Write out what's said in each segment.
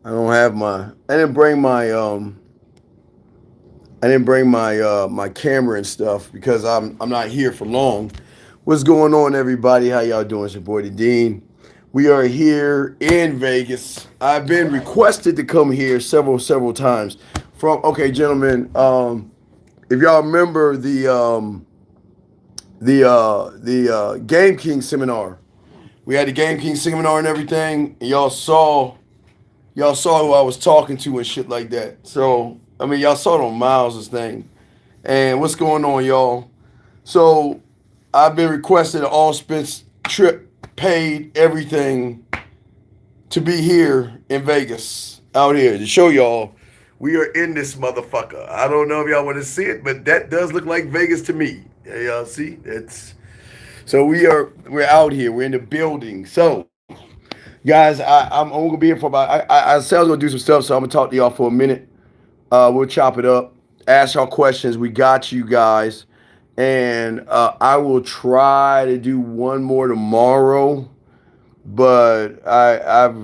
I don't have my. I didn't bring my. I didn't bring my my camera and stuff because I'm not here for long. What's going on, everybody? How y'all doing? It's your boy, the Dean. We are here in Vegas. I've been requested to come here several times. From okay, gentlemen. If y'all remember the Game King seminar, we had the Game King seminar and everything. And y'all saw who I was talking to and shit like that. So I mean, y'all saw it on Miles' thing. And what's going on, y'all? So I've been requested an all expense trip, paid everything to be here in Vegas, out here to show y'all we are in this motherfucker. I don't know if y'all want to see it, but that does look like Vegas to me. Yeah, y'all see? It's so we're out here. We're in the building. So guys, I'm gonna be here for about. I said I was gonna do some stuff, so I'm gonna talk to y'all for a minute. We'll chop it up, ask y'all questions. We got you guys, and I will try to do one more tomorrow. But I've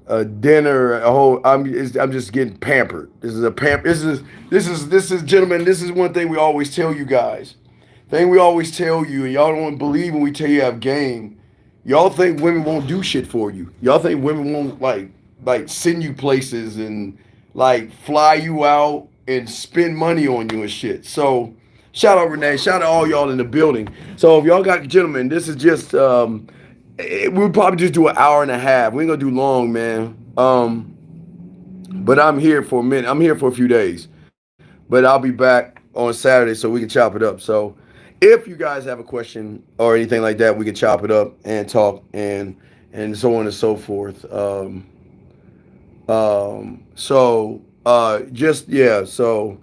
a dinner, a whole. I'm just getting pampered. This is a pamper. This is gentlemen. This is one thing we always tell you guys. Thing we always tell you, and y'all don't believe when we tell you have game. Y'all think women won't do shit for you. Y'all think women won't like send you places and like fly you out and spend money on you and shit. So shout out Renee, shout out all y'all in the building. So if y'all got gentlemen, this is just we'll probably just do an hour and a half. We ain't gonna do long, man. But I'm here for a minute. I'm here for a few days. But I'll be back on Saturday so we can chop it up. So if you guys have a question or anything like that, we can chop it up and talk and so on and so forth. Just yeah. So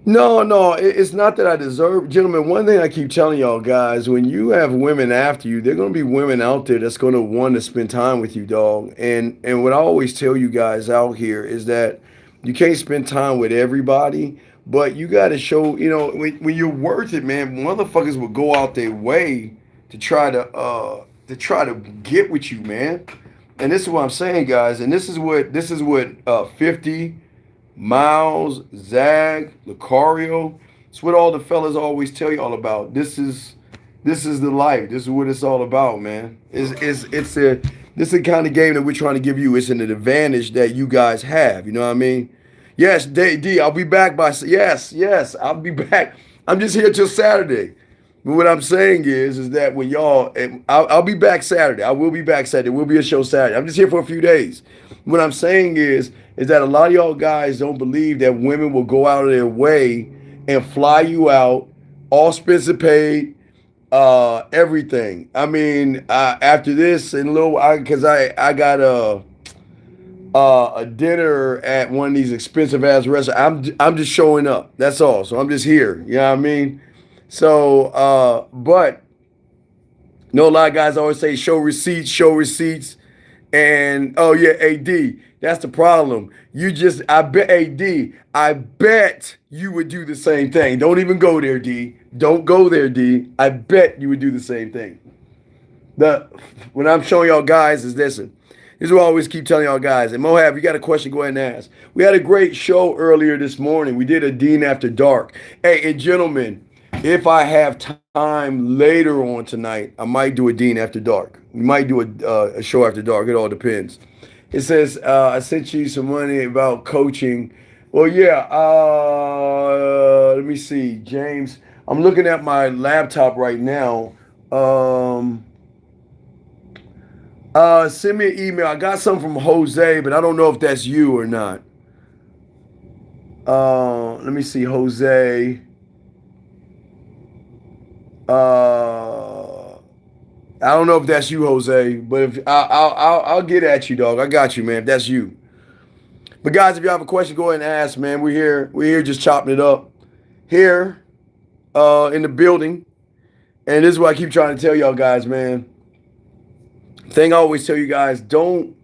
no, it's not that I deserve, gentlemen. One thing I keep telling y'all guys: when you have women after you, there are gonna be women out there that's gonna want to spend time with you, dog. And what I always tell you guys out here is that you can't spend time with everybody, but you got to show, when you're worth it, man. Motherfuckers will go out their way to try to get with you, man. And this is what I'm saying, guys. And this is what 50. Miles, Zag, Lucario. It's what all the fellas always tell you all about. This is the life. This is what it's all about, man. This is the kind of game that we're trying to give you. It's an advantage that you guys have. You know what I mean? Yes, D, I'll be back by yes, I'll be back. I'm just here till Saturday. But what I'm saying is that when y'all, I'll be back Saturday. I will be back Saturday. We'll be a show Saturday. I'm just here for a few days. What I'm saying is that a lot of y'all guys don't believe that women will go out of their way and fly you out, all expenses paid, everything. I mean, after this in a little, because I got a dinner at one of these expensive ass restaurants. I'm just showing up. That's all. So I'm just here. You know what I mean? So, but no, a lot of guys always say show receipts, and oh yeah, AD, that's the problem. I bet AD, I bet you would do the same thing. Don't even go there, D. Don't go there, D. I bet you would do the same thing. The What I'm showing y'all guys is listen. This is what I always keep telling y'all guys. And Mohab, you got a question, go ahead and ask. We had a great show earlier this morning. We did a Dean After Dark. Hey, and gentlemen, if I have time later on tonight, I might do a Dean After Dark. We might do a show after dark. It all depends. It says, I sent you some money about coaching. Well, yeah. Let me see. James, I'm looking at my laptop right now. Send me an email. I got something from Jose, but I don't know if that's you or not. Let me see, Jose. I don't know if that's you, Jose, but if I'll get at you, dog. I got you, man. If that's you. But guys, if you have a question, go ahead and ask, man. We're here. We're here just chopping it up here in the building. And this is what I keep trying to tell y'all guys, man. Thing I always tell you guys, don't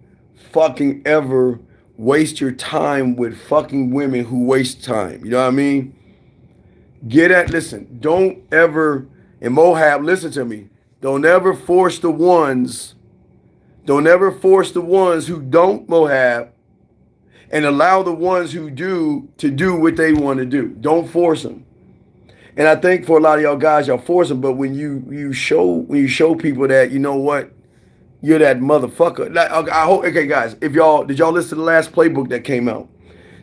fucking ever waste your time with fucking women who waste time. You know what I mean? Listen, don't ever, and Mohab, listen to me. Don't ever force the ones. Don't ever force the ones who don't Mohab and allow the ones who do to do what they want to do. Don't force them. And I think for a lot of y'all guys, y'all force them. But when you show people that, you know what, you're that motherfucker. Like, I hope. Okay, guys, if y'all did y'all listen to the last playbook that came out?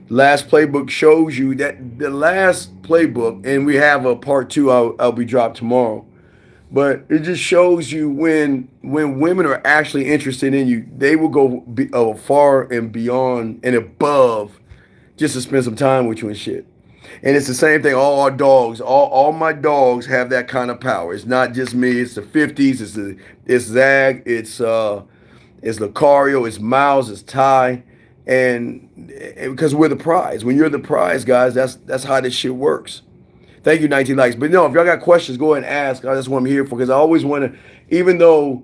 The last playbook shows you that the last playbook, and we have a part two. I'll be dropped tomorrow. But it just shows you when women are actually interested in you, they will go far and beyond and above just to spend some time with you and shit. And it's the same thing. All our dogs, all my dogs have that kind of power. It's not just me. It's the 50s. It's Zag. It's Lucario. It's Miles. It's Ty. And because we're the prize. When you're the prize, guys, that's how this shit works. Thank you, 19 likes. But no, if y'all got questions, go ahead and ask. That's what I'm here for. Because I always want to, even though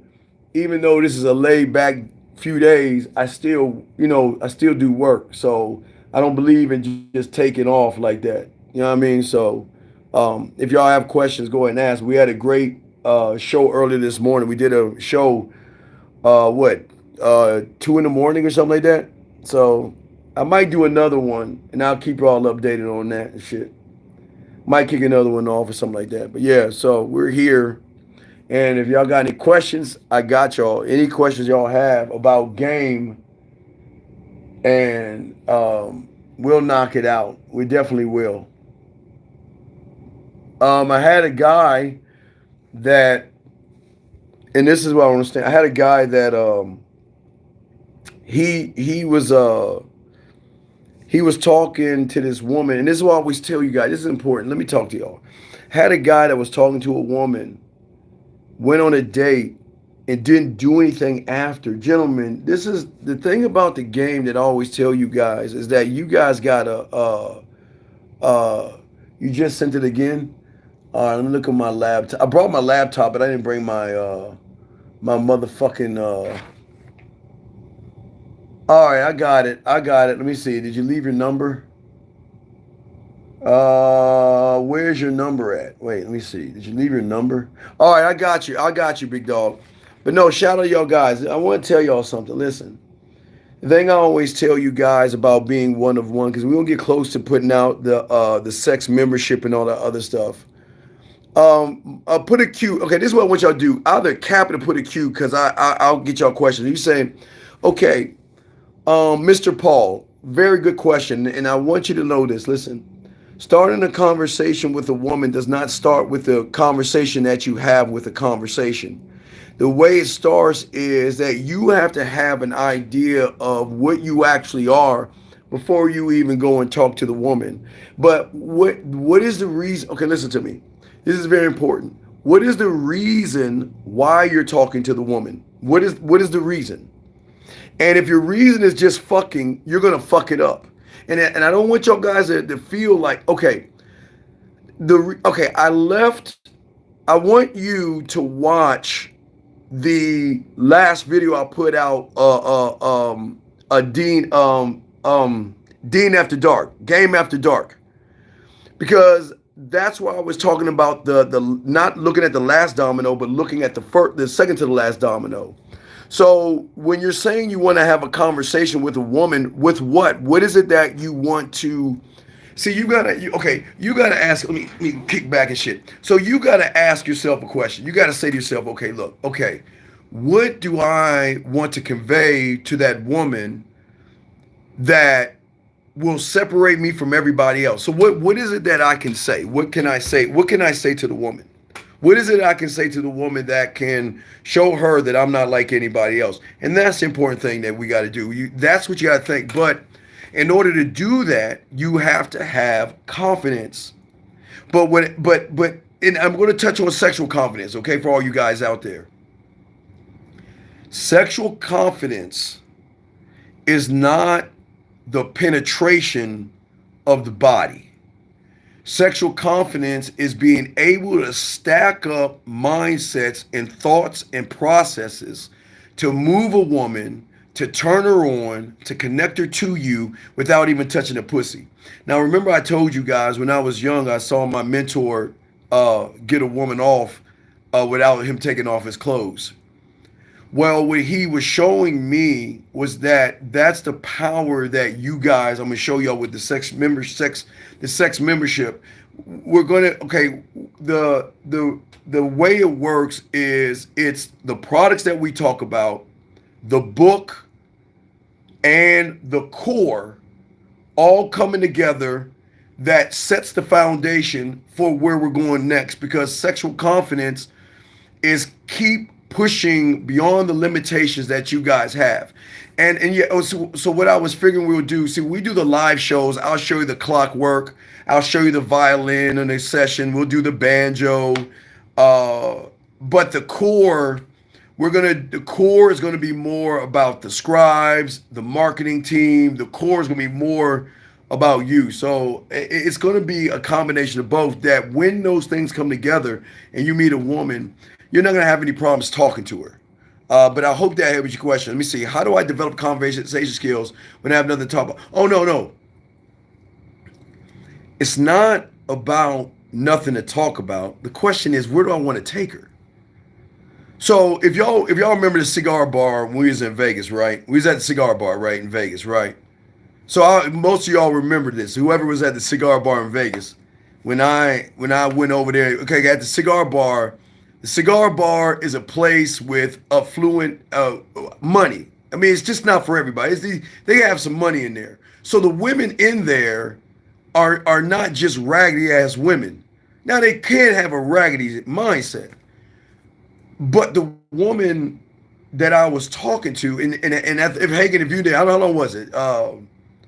this is a laid back few days, I still do work. So I don't believe in just taking off like that. You know what I mean? So if y'all have questions, go ahead and ask. We had a great show earlier this morning. We did a show, 2 in the morning or something like that. So I might do another one, and I'll keep you all updated on that and shit. Might kick another one off or something like that. But yeah, so we're here. And if y'all got any questions, I got y'all. Any questions y'all have about game, and we'll knock it out. We definitely will. I had a guy that, and this is what I understand. I had a guy that he was talking to this woman, and this is what I always tell you guys. This is important. Let me talk to y'all. Had a guy that was talking to a woman, went on a date, and didn't do anything after. Gentlemen, this is the thing about the game that I always tell you guys is that you guys gotta you just sent it again. All right, let me look at my laptop. I brought my laptop, but I didn't bring my motherfucking all right, I got it. Let me see. Did you leave your number? Where's your number at? Wait, let me see. Did you leave your number? All right, I got you, big dog. But no, shout out to y'all guys. I want to tell y'all something. Listen, the thing I always tell you guys about being one of one, because we don't get close to putting out the sex membership and all that other stuff. Put a Q. Okay, this is what I want y'all to do. Either cap it or put a Q, because I'll get y'all questions. You say, okay, Mr. Paul, very good question, and I want you to know this. Listen, starting a conversation with a woman does not start with the conversation that you have with a conversation. The way it starts is that you have to have an idea of what you actually are before you even go and talk to the woman. But what is the reason? Okay, listen to me. This is very important. What is the reason why you're talking to the woman? What is the reason? And if your reason is just fucking, you're gonna fuck it up. And I don't want y'all guys to feel like, okay, I want you to watch the last video I put out, Dean After Dark, Game After Dark, because that's why I was talking about the not looking at the last domino, but looking at the second to the last domino. So when you're saying you want to have a conversation with a woman, with what? What is it that you want to see? You gotta ask. Let me kick back and shit. So you gotta ask yourself a question. You gotta say to yourself, okay, look, okay, what do I want to convey to that woman that will separate me from everybody else? So what is it that I can say? What can I say? What can I say to the woman? What is it I can say to the woman that can show her that I'm not like anybody else? And that's the important thing that we got to do. That's what you got to think. But in order to do that, you have to have confidence. And I'm going to touch on sexual confidence, okay, for all you guys out there. Sexual confidence is not the penetration of the body. Sexual confidence is being able to stack up mindsets and thoughts and processes to move a woman, to turn her on, to connect her to you without even touching a pussy. Now, remember I told you guys when I was young, I saw my mentor get a woman off without him taking off his clothes. Well, what he was showing me was that that's the power that you guys. I'm gonna show y'all with the sex membership. We're gonna okay. The way it works is it's the products that we talk about, the book, and the core all coming together that sets the foundation for where we're going next. Because sexual confidence is keep pushing beyond the limitations that you guys have. And yeah, so what I was figuring we would do, see, we do the live shows. I'll show you the clockwork. I'll show you the violin in a session. We'll do the banjo. But the core is gonna be more about the scribes, the marketing team. The core is gonna be more about you. So it's gonna be a combination of both. That when those things come together and you meet a woman, you're not gonna have any problems talking to her. But I hope that answers your question. Let me see. How do I develop conversation skills when I have nothing to talk about? Oh no, no. It's not about nothing to talk about. The question is, where do I want to take her? So if y'all remember the cigar bar when we was in Vegas, right? We was at the cigar bar, right, in Vegas, right? So most of y'all remember this. Whoever was at the cigar bar in Vegas, when I went over there, okay, at the cigar bar is a place with affluent money. I mean, it's just not for everybody. They have some money in there. So the women in there are not just raggedy ass women. Now they can have a raggedy mindset, but the woman that I was talking to, and if Hagen, if you did, how long was it?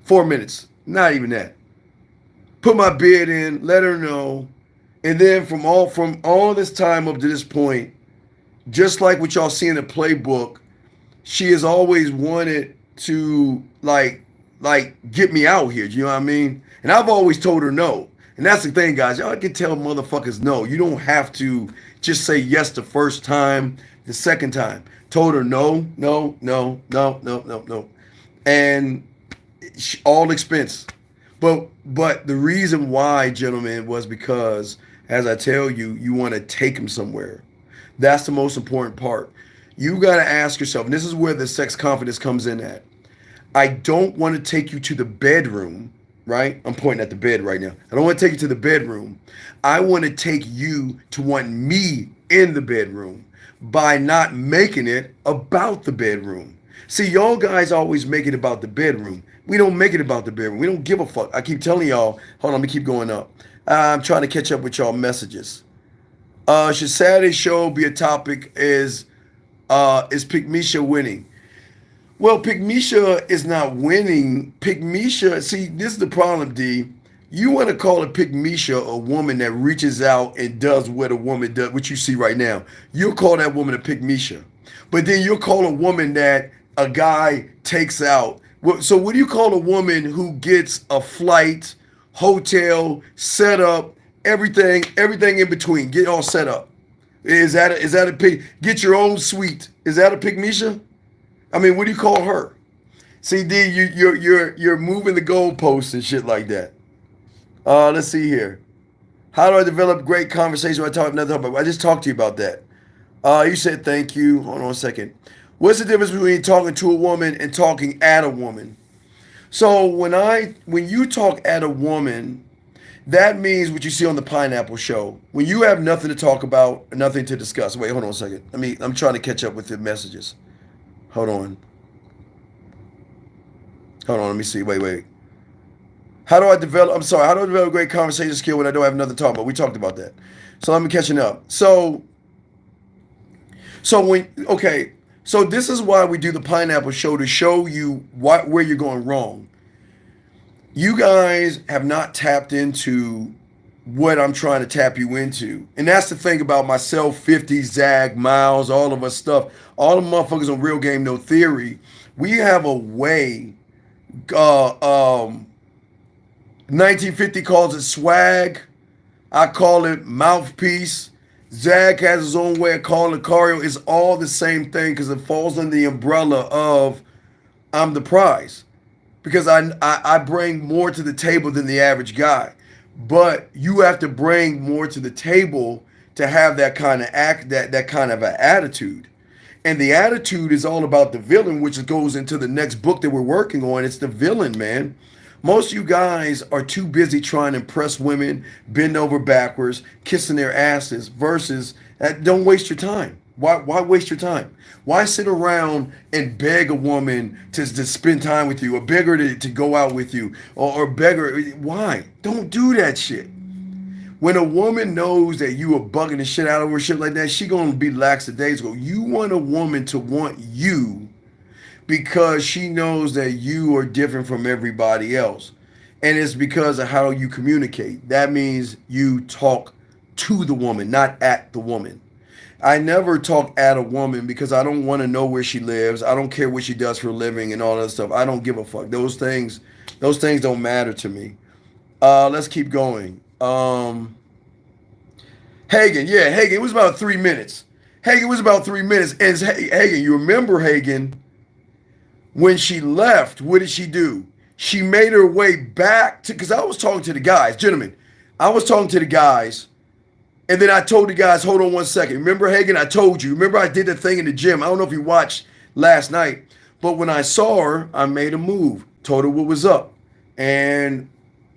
4 minutes, not even that. Put my bid in, let her know, and then from all this time up to this point, just like what y'all see in the playbook, she has always wanted to like get me out here. Do you know what I mean? And I've always told her no. And that's the thing, guys. Y'all can tell motherfuckers no. You don't have to just say yes the first time, the second time. Told her no, no, no, no, no, no, no. And all expense. But the reason why, gentlemen, was because, as I tell you, you want to take them somewhere. That's the most important part. You got to ask yourself, and this is where the sex confidence comes in at. I don't want to take you to the bedroom, right? I'm pointing at the bed right now. I don't want to take you to the bedroom. I want to take you to want me in the bedroom by not making it about the bedroom. See, y'all guys always make it about the bedroom. We don't make it about the bedroom. We don't give a fuck. I keep telling y'all, hold on, let me keep going up. I'm trying to catch up with y'all messages. Should Saturday's show be a topic is Pygmisha winning? Well, Pygmisha is not winning. Pygmisha, see, this is the problem, D. You want to call a Pygmisha a woman that reaches out and does what a woman does, what you see right now. You'll call that woman a Pygmisha. But then you'll call a woman that a guy takes out. So what do you call a woman who gets a flight, hotel, set up, everything in between, get all set up? Is that a pig? Get your own suite. Is that a Pygmisha? I mean, what do you call her? See, D, you're moving the goalposts and shit like that. Let's see here. How do I develop great conversation? I just talked to you about that. You said thank you. Hold on a second. What's the difference between talking to a woman and talking at a woman? So when you talk at a woman, that means what you see on the Pineapple Show. When you have nothing to talk about, nothing to discuss. Wait, hold on a second. I'm trying to catch up with the messages. Hold on. Let me see. Wait. How do I develop a great conversation skill when I don't have nothing to talk about? We talked about that. So let me catching up. So this is why we do the Pineapple Show, to show you where you're going wrong. You guys have not tapped into what I'm trying to tap you into. And that's the thing about myself, 50, Zag, Miles, all of us stuff. All the motherfuckers on Real Game No Theory. We have a way. 1950 calls it swag. I call it mouthpiece. Zag has his own way of calling it choreo. It's all the same thing because it falls under the umbrella of I'm the prize. Because I bring more to the table than the average guy. But you have to bring more to the table to have that kind of that kind of an attitude. And the attitude is all about the villain, which goes into the next book that we're working on. It's the villain, man. Most of you guys are too busy trying to impress women, bend over backwards, kissing their asses, versus don't waste your time. Why waste your time? Why sit around and beg a woman to spend time with you, or beg her to go out with you, or beg her? Why? Don't do that shit. When a woman knows that you are bugging the shit out of her, shit like that, she gonna be lackadaisical. You want a woman to want you because she knows that you are different from everybody else. And it's because of how you communicate. That means you talk to the woman, not at the woman. I never talk at a woman because I don't want to know where she lives. I don't care what she does for a living and all that stuff. I don't give a fuck. Those things don't matter to me. Let's keep going. Hagen, yeah, Hagen, it was about 3 minutes. Hagen was about 3 minutes. And Hagen, you remember Hagen, when she left, what did she do? She made her way back to, because I was talking to the guys, gentlemen, I was talking to the guys, and then I told the guys, hold on one second. Remember, Hagen, I told you, remember I did the thing in the gym. I don't know if you watched last night, but when I saw her, I made a move, told her what was up. And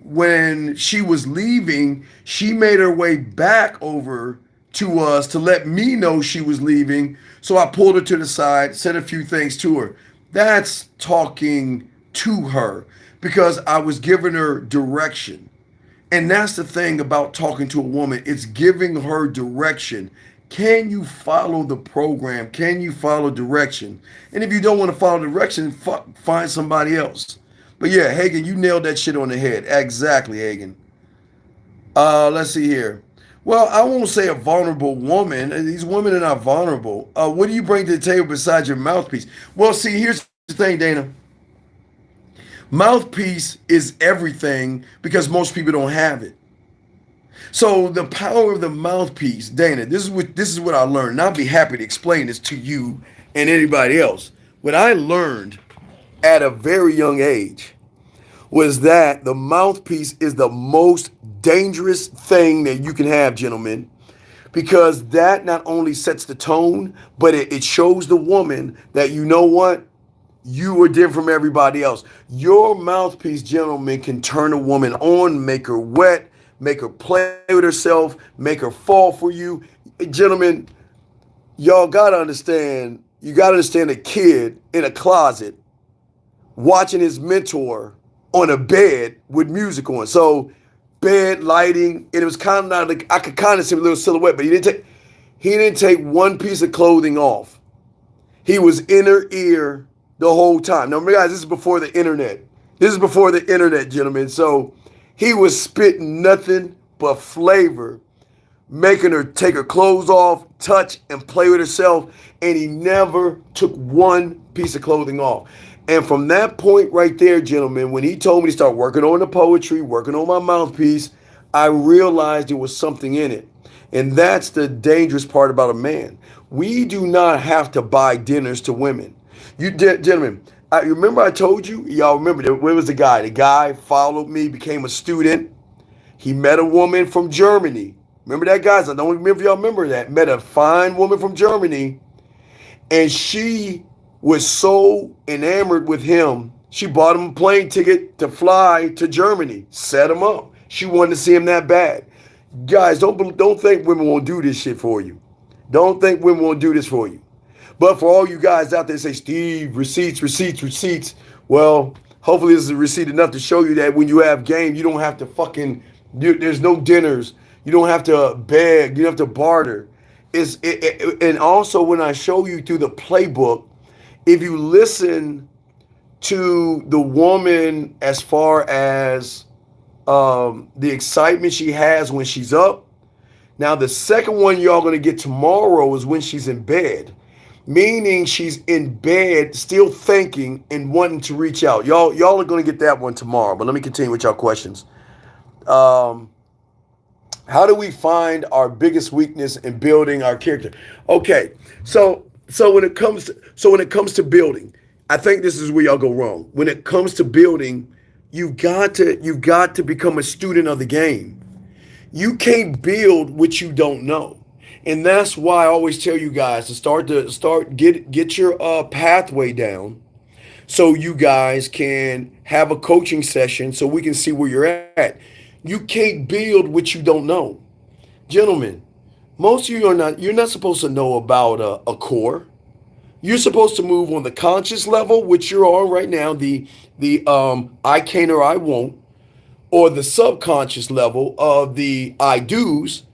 when she was leaving, she made her way back over to us to let me know she was leaving. So I pulled her to the side, said a few things to her. That's talking to her because I was giving her direction. And that's the thing about talking to a woman. It's giving her direction. Can you follow the program? Can you follow direction? And if you don't want to follow direction, find somebody else. But yeah, Hagen, you nailed that shit on the head. Exactly, Hagen. Let's see here. Well, I won't say a vulnerable woman. These women are not vulnerable. What do you bring to the table besides your mouthpiece? Well, see, here's the thing, Dana. Mouthpiece is everything because most people don't have it. So the power of the mouthpiece, Dana, this is what I learned. And I'll be happy to explain this to you and anybody else. What I learned at a very young age was that the mouthpiece is the most dangerous thing that you can have, gentlemen, because that not only sets the tone, but it shows the woman that, you know what, you are different from everybody else. Your mouthpiece, gentlemen, can turn a woman on, make her wet, make her play with herself, make her fall for you. Gentlemen, y'all gotta understand, you gotta understand a kid in a closet watching his mentor on a bed with music on. So bed lighting, and it was kind of not like, I could kind of see a little silhouette, but he didn't take one piece of clothing off. He was in her ear the whole time. Now, remember, guys, this is before the internet. This is before the internet, gentlemen. So he was spitting nothing but flavor, making her take her clothes off, touch, and play with herself, and he never took one piece of clothing off. And from that point right there, gentlemen, when he told me to start working on the poetry, working on my mouthpiece, I realized there was something in it. And that's the dangerous part about a man. We do not have to buy dinners to women. You gentlemen, I remember I told you, y'all remember, where was the guy? The guy followed me, became a student. He met a woman from Germany. Remember that, guys? I don't remember if y'all remember that. Met a fine woman from Germany, and she was so enamored with him, she bought him a plane ticket to fly to Germany, set him up. She wanted to see him that bad. Guys, don't think women won't do this shit for you. Don't think women won't do this for you. But for all you guys out there say, Steve, receipts, receipts, receipts. Well, hopefully this is a receipt enough to show you that when you have game, you don't have to there's no dinners. You don't have to beg. You don't have to barter. And also when I show you through the playbook, if you listen to the woman as far as the excitement she has when she's up. Now, the second one y'all going to get tomorrow is when she's in bed, meaning she's in bed still thinking and wanting to reach out. Y'all are going to get that one tomorrow, but let me continue with y'all questions. How do we find our biggest weakness in building our character? Okay, so when it comes to building, I think this is where y'all go wrong. When it comes to building, you've got to become a student of the game. You can't build what you don't know. And that's why I always tell you guys to get your pathway down so you guys can have a coaching session so we can see where you're at. You can't build what you don't know. Gentlemen, most of you are not you're not supposed to know about a core. You're supposed to move on the conscious level, which you're on right now, the I can or I won't, or the subconscious level of the I do's,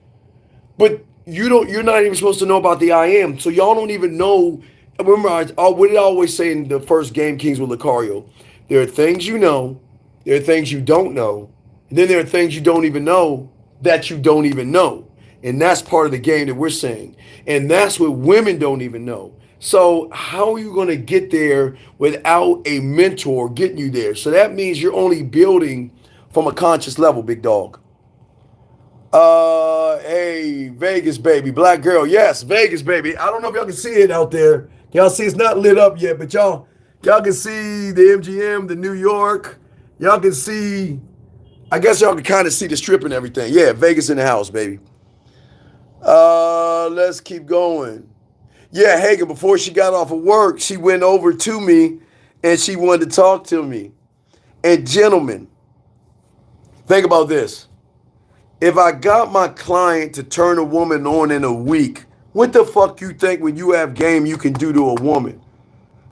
but you're not even supposed to know about the I am. So y'all don't even know. Remember, what did I always say in the first Game Kings with Lucario? There are things you know, there are things you don't know, and then there are things you don't even know that you don't even know. And that's part of the game that we're saying. And that's what women don't even know. So how are you going to get there without a mentor getting you there? So that means you're only building from a conscious level, big dog. Hey, Vegas, baby. Black girl. Yes, Vegas, baby. I don't know if y'all can see it out there. Y'all see it's not lit up yet, but y'all can see the MGM, the New York. Y'all can see, I guess y'all can kind of see the strip and everything. Yeah, Vegas in the house, baby. Let's keep going. Yeah, Hagen, before she got off of work, she went over to me and she wanted to talk to me. And gentlemen, think about this. If I got my client to turn a woman on in a week, what the fuck you think when you have game you can do to a woman?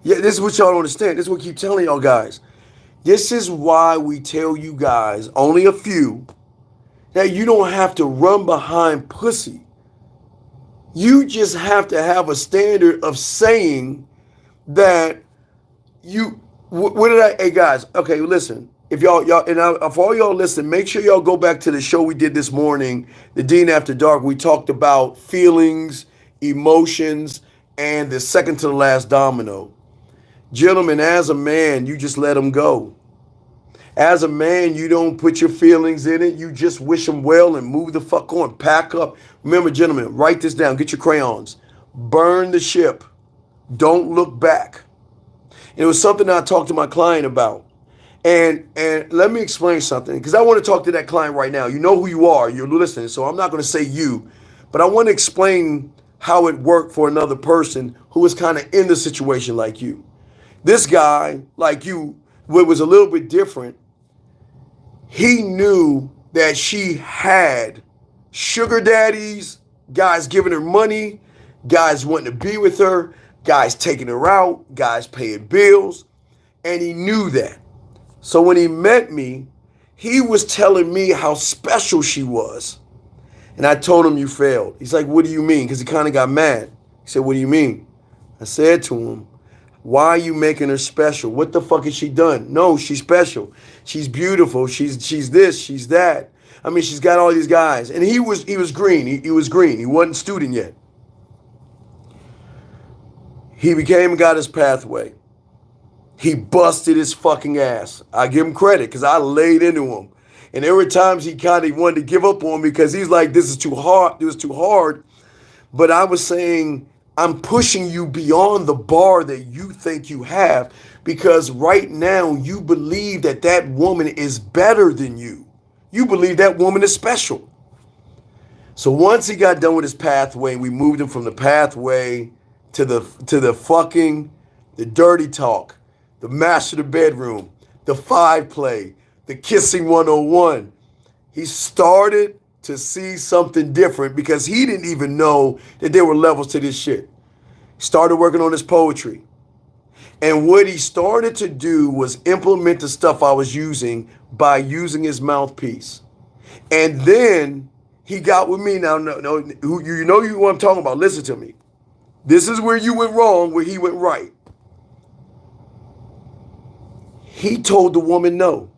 Yeah, this is what y'all don't understand. This is what I keep telling y'all guys. This is why we tell you guys, only a few, that you don't have to run behind pussy. You just have to have a standard of saying that you. What did I? Hey guys, okay, listen. If for all y'all listen, make sure y'all go back to the show we did this morning, the Dean After Dark. We talked about feelings, emotions, and the second to the last domino. Gentlemen, as a man, you just let them go. As a man, you don't put your feelings in it. You just wish them well and move the fuck on. Pack up. Remember, gentlemen, write this down. Get your crayons. Burn the ship. Don't look back. And it was something I talked to my client about. And let me explain something, because I want to talk to that client right now. You know who you are. You're listening. So I'm not going to say you. But I want to explain how it worked for another person who was kind of in the situation like you. This guy, like you, what was a little bit different, he knew that she had sugar daddies, guys giving her money, guys wanting to be with her, guys taking her out, guys paying bills, and he knew that. So when he met me, he was telling me how special she was. And I told him, you failed. He's like, what do you mean? Because he kind of got mad. He said, what do you mean? I said to him, why are you making her special? What the fuck has she done? No, she's special. She's beautiful. She's this, she's that. I mean, she's got all these guys. And he was green. He was green. He wasn't student yet. He became and got his pathway. He busted his fucking ass. I give him credit because I laid into him. And there were times he kind of wanted to give up on me because he's like, this is too hard. It was too hard. But I was saying, I'm pushing you beyond the bar that you think you have, because right now you believe that that woman is better than you. You believe that woman is special. So once he got done with his pathway, we moved him from the pathway to the fucking, the dirty talk, the master of the bedroom, the 5 play, the kissing 101. He started to see something different because he didn't even know that there were levels to this shit. Started working on his poetry. And what he started to do was implement the stuff I was using by using his mouthpiece. And then he got with me. Now, no, you know what I'm talking about. Listen to me. This is where you went wrong, where he went right. He told the woman no.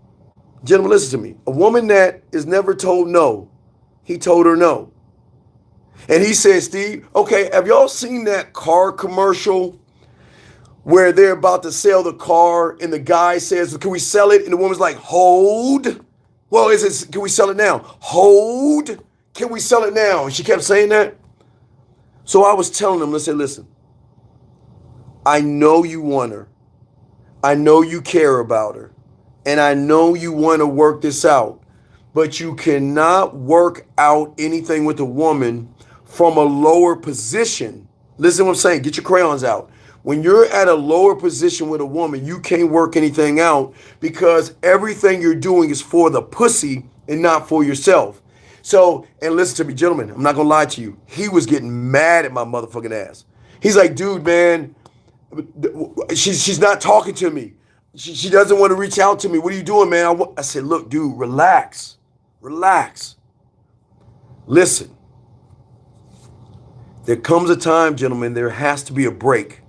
Gentlemen, listen to me. A woman that is never told no, he told her no. And he said, Steve, okay, have y'all seen that car commercial where they're about to sell the car and the guy says, can we sell it? And the woman's like, hold. Well, can we sell it now? Hold. Can we sell it now? And she kept saying that. So I was telling him, let's say, listen, I know you want her. I know you care about her. And I know you want to work this out. But you cannot work out anything with a woman from a lower position. Listen to what I'm saying. Get your crayons out. When you're at a lower position with a woman, you can't work anything out because everything you're doing is for the pussy and not for yourself. So, and listen to me, gentlemen, I'm not gonna lie to you. He was getting mad at my motherfucking ass. He's like, dude, man, she's not talking to me. She doesn't want to reach out to me. What are you doing, man? I said, look, dude, relax. Relax. Listen. There comes a time, gentlemen, there has to be a break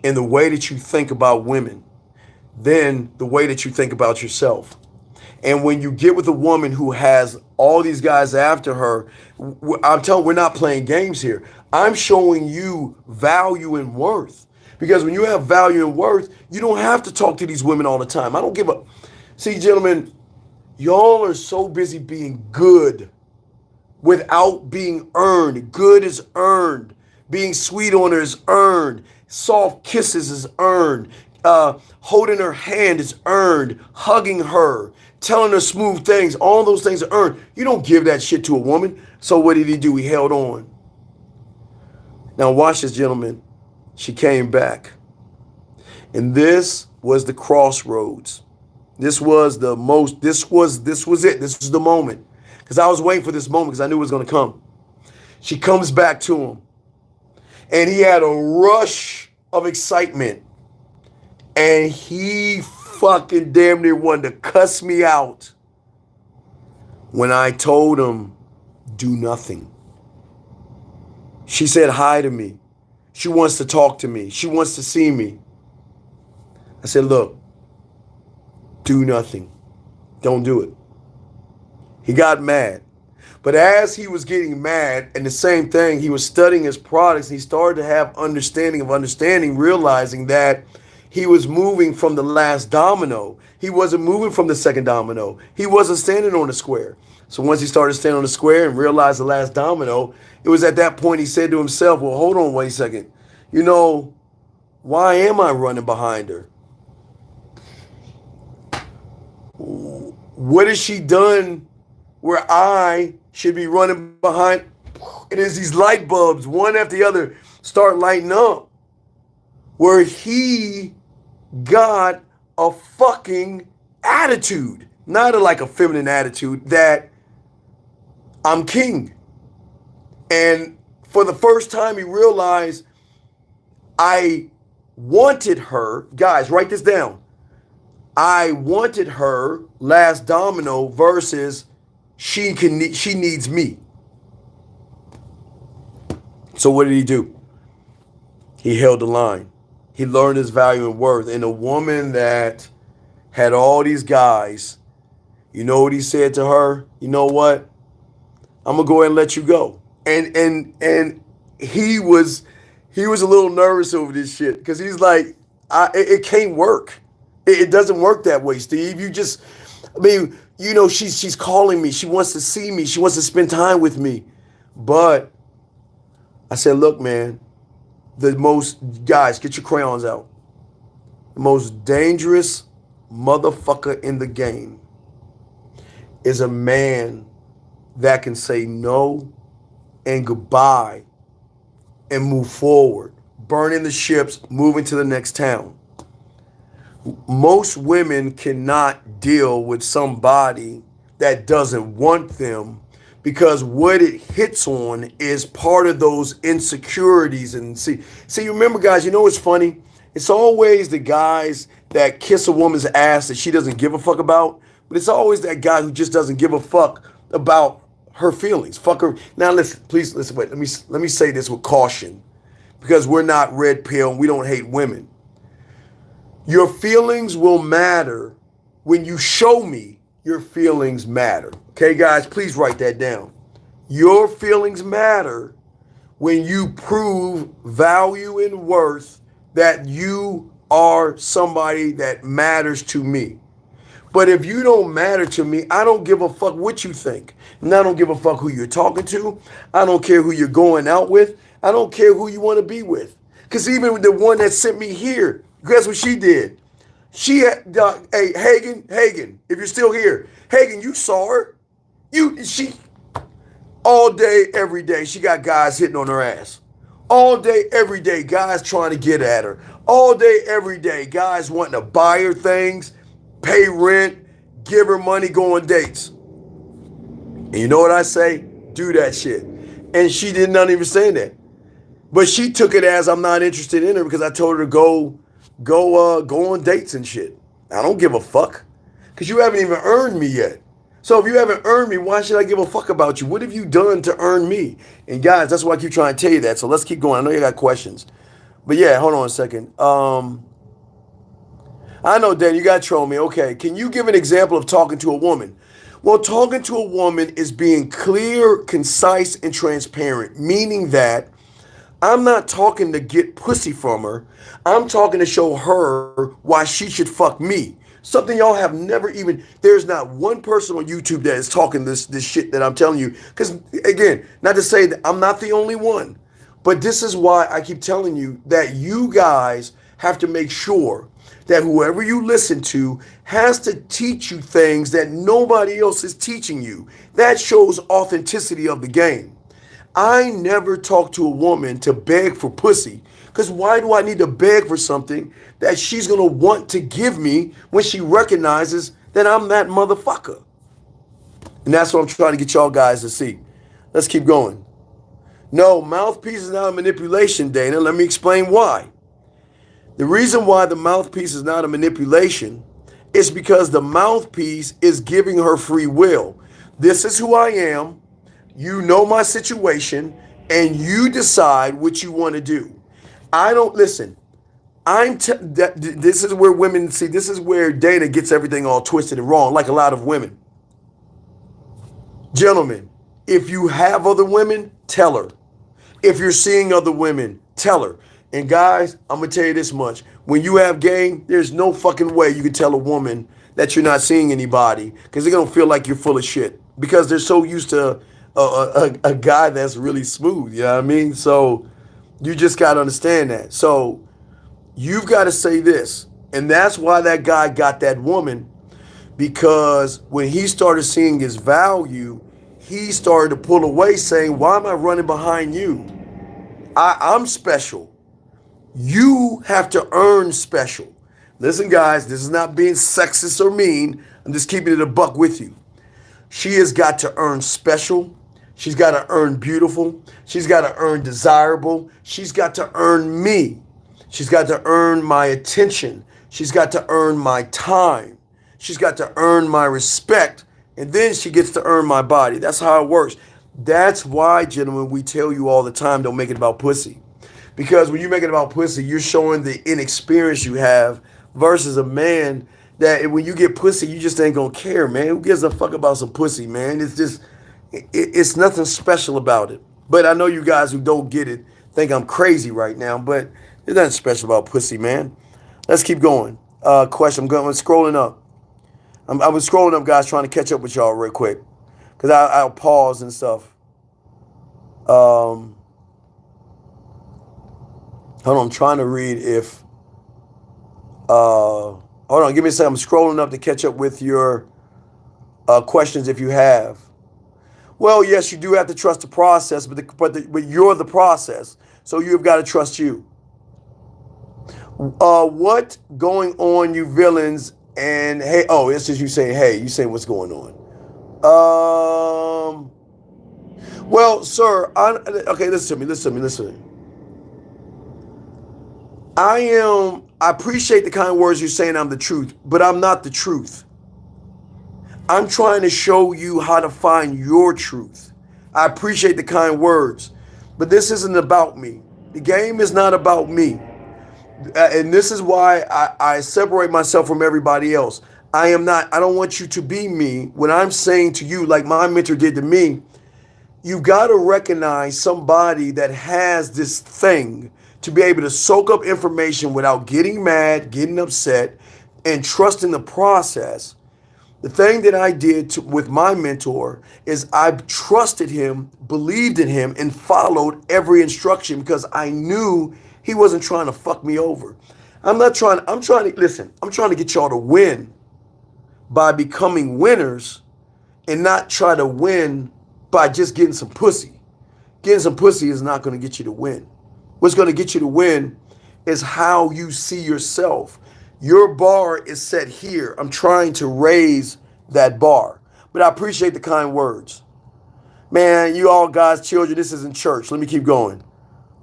in the way that you think about women, then the way that you think about yourself. And when you get with a woman who has all these guys after her, I'm telling you, we're not playing games here. I'm showing you value and worth. Because when you have value and worth, you don't have to talk to these women all the time. I don't give a... See, gentlemen, y'all are so busy being good without being earned. Good is earned. Being sweet on her is earned. Soft kisses is earned. Holding her hand is earned. Hugging her. Telling her smooth things. All those things are earned. You don't give that shit to a woman. So what did he do? He held on. Now watch this, gentlemen. She came back. And this was the crossroads. This was the most, this was it. This was the moment. Because I was waiting for this moment because I knew it was going to come. She comes back to him. And he had a rush of excitement. And he fucking damn near wanted to cuss me out when I told him, do nothing. She said hi to me. She wants to talk to me. She wants to see me. I said, look, do nothing. Don't do it. He got mad. But as he was getting mad, and the same thing, he was studying his products, and he started to have understanding, realizing that he was moving from the last domino. He wasn't moving from the second domino. He wasn't standing on the square. So once he started standing on the square and realized the last domino, it was at that point he said to himself, well, hold on, wait a second. You know, why am I running behind her? What has she done where I should be running behind? It is these light bulbs, one after the other, start lighting up. Where he got a fucking attitude. Not like a feminine attitude that I'm king. And for the first time he realized I wanted her. Guys, write this down. I wanted her last domino versus she needs me. So what did he do? He held the line. He learned his value and worth. And a woman that had all these guys, you know what he said to her? You know what? I'm gonna go ahead and let you go. And he was a little nervous over this shit because he's like, it can't work. It doesn't work that way, Steve. She's calling me. She wants to see me. She wants to spend time with me. But I said, look, man, guys, get your crayons out. The most dangerous motherfucker in the game is a man that can say no and goodbye and move forward, burning the ships, moving to the next town. Most women cannot deal with somebody that doesn't want them because what it hits on is part of those insecurities. And see, remember, guys, you know what's funny? It's always the guys that kiss a woman's ass that she doesn't give a fuck about, but it's always that guy who just doesn't give a fuck about her feelings. Fuck her. Now listen, please listen, wait, let me say this with caution because we're not red pill and we don't hate women. Your feelings will matter when you show me your feelings matter. Okay, guys, please write that down. Your feelings matter when you prove value and worth that you are somebody that matters to me. But if you don't matter to me, I don't give a fuck what you think. And I don't give a fuck who you're talking to. I don't care who you're going out with. I don't care who you want to be with. Because even the one that sent me here, guess what she did? She had, hey, Hagen, if you're still here, Hagen, you saw her. All day, every day, she got guys hitting on her ass. All day, every day, guys trying to get at her. All day, every day, guys wanting to buy her things, pay rent, give her money, go on dates. And you know what I say? Do that shit. And she did not even say that. But she took it as I'm not interested in her because I told her to go on dates and shit. I don't give a fuck. Because you haven't even earned me yet. So if you haven't earned me, why should I give a fuck about you? What have you done to earn me? And guys, that's why I keep trying to tell you that. So let's keep going. I know you got questions. But yeah, hold on a second. I know, Dan, you got to troll me. Okay, can you give an example of talking to a woman? Well, talking to a woman is being clear, concise, and transparent, meaning that I'm not talking to get pussy from her. I'm talking to show her why she should fuck me. Something y'all have never even, there's not one person on YouTube that is talking this shit that I'm telling you. Because again, not to say that I'm not the only one, but this is why I keep telling you that you guys have to make sure that whoever you listen to has to teach you things that nobody else is teaching you. That shows authenticity of the game. I never talk to a woman to beg for pussy. Because why do I need to beg for something that she's going to want to give me when she recognizes that I'm that motherfucker? And that's what I'm trying to get y'all guys to see. Let's keep going. No, mouthpiece is not a manipulation, Dana. Let me explain why. The reason why the mouthpiece is not a manipulation is because the mouthpiece is giving her free will. This is who I am. You know my situation, and you decide what you want to do. I don't listen. This is where women see. This is where Dana gets everything all twisted and wrong, like a lot of women. Gentlemen, if you have other women, tell her. If you're seeing other women, tell her. And guys, I'm gonna tell you this much: when you have game, there's no fucking way you can tell a woman that you're not seeing anybody because they're gonna feel like you're full of shit because they're so used to a guy that's really smooth. You know what I mean? So you just got to understand that. So you've got to say this. And that's why that guy got that woman, because when he started seeing his value, he started to pull away saying, why am I running behind you? I'm special. You have to earn special. Listen, guys, this is not being sexist or mean. I'm just keeping it a buck with you. She has got to earn special. She's got to earn beautiful. She's got to earn desirable. She's got to earn me. She's got to earn my attention. She's got to earn my time. She's got to earn my respect. And then she gets to earn my body. That's how it works. That's why, gentlemen, we tell you all the time, don't make it about pussy. Because when you make it about pussy, you're showing the inexperience you have versus a man that when you get pussy, you just ain't gonna care, man. Who gives a fuck about some pussy, man? It's just, it's nothing special about it. But I know you guys who don't get it think I'm crazy right now, but there's nothing special about pussy, man. Let's keep going. Question, I'm scrolling up. I was scrolling up, guys, trying to catch up with y'all real quick. Because I'll pause and stuff. Hold on, I'm trying to read if... hold on, give me a second. I'm scrolling up to catch up with your questions if you have. Well, yes, you do have to trust the process, but you're the process, so you've got to trust you. What going on, you villains? And hey, oh, it's just you saying, hey, you saying what's going on? Well, sir, okay, listen to me. I appreciate the kind words you're saying. I'm the truth, but I'm not the truth. I'm trying to show you how to find your truth. I appreciate the kind words, but this isn't about me. The game is not about me. And this is why I separate myself from everybody else. I don't want you to be me. When I'm saying to you, like my mentor did to me, you've got to recognize somebody that has this thing to be able to soak up information without getting mad, getting upset, and trusting the process. The thing that I did with my mentor is I trusted him, believed in him, and followed every instruction because I knew he wasn't trying to fuck me over. I'm trying to get y'all to win by becoming winners and not try to win by just getting some pussy. Getting some pussy is not going to get you to win. What's going to get you to win is how you see yourself. Your bar is set here. I'm trying to raise that bar. But I appreciate the kind words. Man, you all God's children, this isn't church. Let me keep going.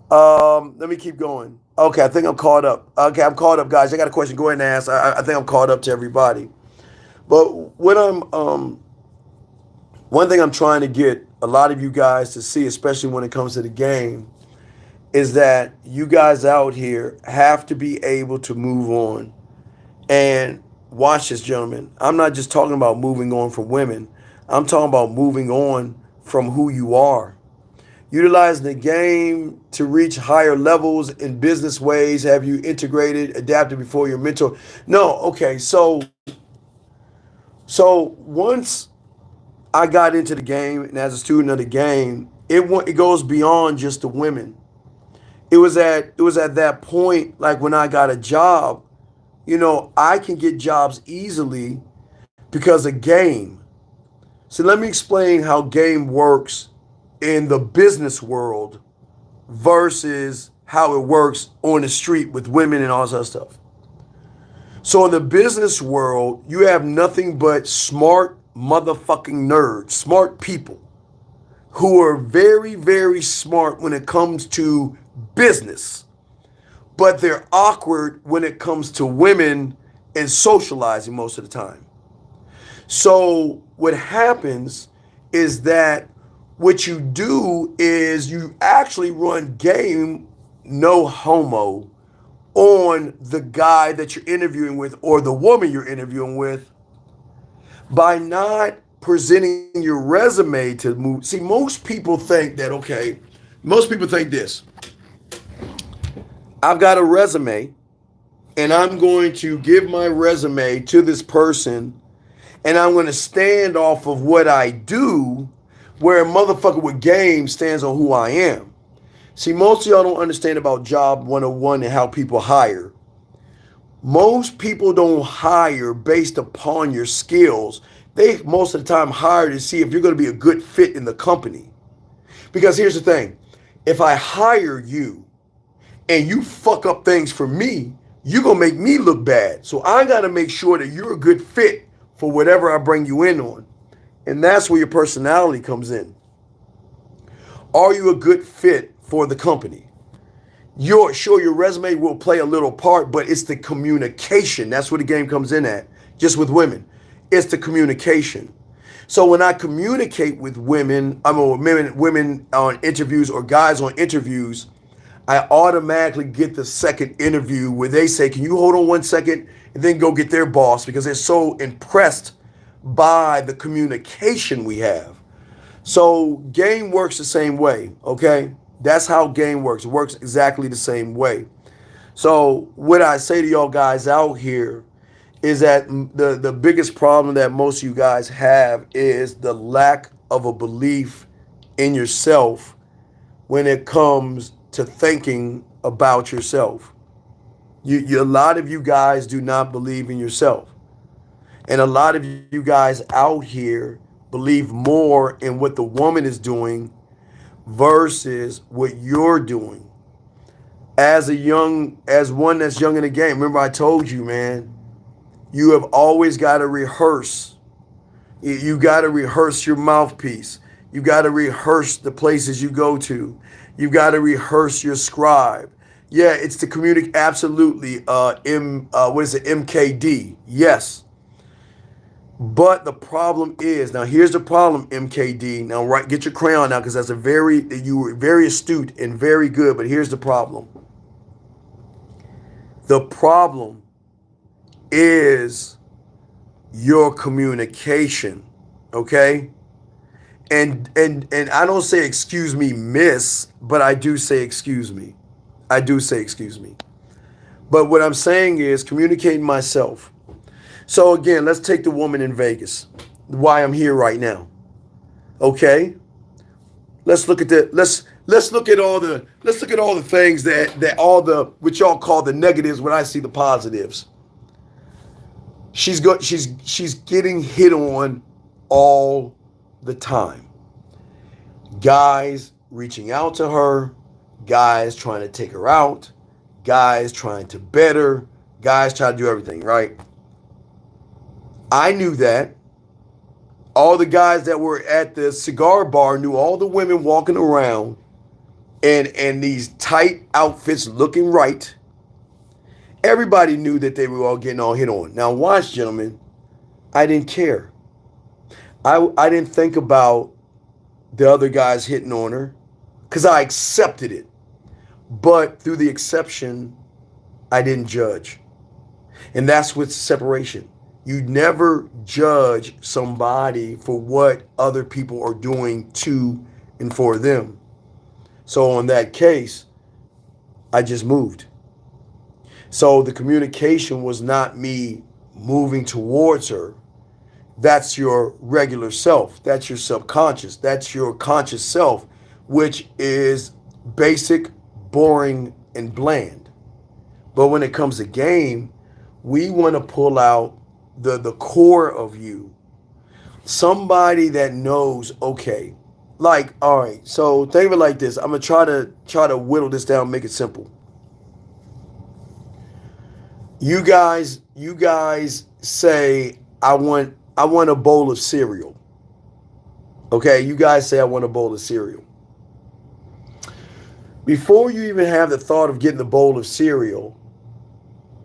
Let me keep going. Okay, I think I'm caught up. Okay, I'm caught up, guys. I got a question. Go ahead and ask. I think I'm caught up to everybody. But what one thing I'm trying to get a lot of you guys to see, especially when it comes to the game, is that you guys out here have to be able to move on. And watch this, gentlemen. I'm not just talking about moving on from women. I'm talking about moving on from who you are. Utilizing the game to reach higher levels in business ways. Have you integrated, adapted before your mentor? No, okay. So once I got into the game and as a student of the game, it goes beyond just the women. It was at that point, like when I got a job, I can get jobs easily because of game. So let me explain how game works in the business world versus how it works on the street with women and all this other stuff. So in the business world, you have nothing but smart motherfucking nerds, smart people who are very, very smart when it comes to business, but they're awkward when it comes to women and socializing most of the time. So what happens is that what you do is you actually run game, no homo, on the guy that you're interviewing with or the woman you're interviewing with by not presenting your resume to move. See, most people think that, okay, most people think this. I've got a resume and I'm going to give my resume to this person and I'm going to stand off of what I do, where a motherfucker with game stands on who I am. See, most of y'all don't understand about job 101 and how people hire. Most people don't hire based upon your skills. They most of the time hire to see if you're going to be a good fit in the company. Because here's the thing. If I hire you and you fuck up things for me, you're going to make me look bad. So I got to make sure that you're a good fit for whatever I bring you in on. And that's where your personality comes in. Are you a good fit for the company? Your resume will play a little part, but it's the communication. That's where the game comes in at, just with women. It's the communication. So when I communicate with women on interviews or guys on interviews, I automatically get the second interview where they say, can you hold on 1 second and then go get their boss, because they're so impressed by the communication we have. So game works the same way, okay? That's how game works. It works exactly the same way. So what I say to y'all guys out here is that the biggest problem that most of you guys have is the lack of a belief in yourself when it comes to thinking about yourself. A lot of you guys do not believe in yourself. And a lot of you guys out here believe more in what the woman is doing versus what you're doing. As one that's young in the game, remember I told you, man, you have always got to rehearse. You got to rehearse your mouthpiece. You got to rehearse the places you go to. You got to rehearse your scribe. Yeah, it's to communicate. Absolutely. What is it? MKD. Yes. But the problem is, now here's the problem, MKD. Now, get your crayon now, because you were very astute and very good. But here's the problem. The problem is your communication. Okay? And I don't say excuse me, miss, but I do say excuse me. I do say excuse me. But what I'm saying is communicating myself. So again, let's take the woman in Vegas. Why I'm here right now. Okay? Let's look at all the things that all the what y'all call the negatives when I see the positives. She's getting hit on all the time. Guys reaching out to her, guys trying to take her out, guys trying to bet her, guys trying to do everything, right? I knew that. All the guys that were at the cigar bar knew all the women walking around and these tight outfits looking right. Everybody knew that they were all getting all hit on. Now watch, gentlemen, I didn't care. I didn't think about the other guys hitting on her because I accepted it. But through the exception, I didn't judge. And that's with separation. You never judge somebody for what other people are doing to and for them. So in that case, I just moved. So the communication was not me moving towards her. That's your regular self. That's your subconscious. That's your conscious self, which is basic, boring, and bland. But when it comes to game, we want to pull out the core of you. Somebody that knows, okay, like, all right, so think of it like this. I'm gonna try to whittle this down, make it simple. You guys say I want a bowl of cereal. Okay, you guys say I want a bowl of cereal. Before you even have the thought of getting the bowl of cereal,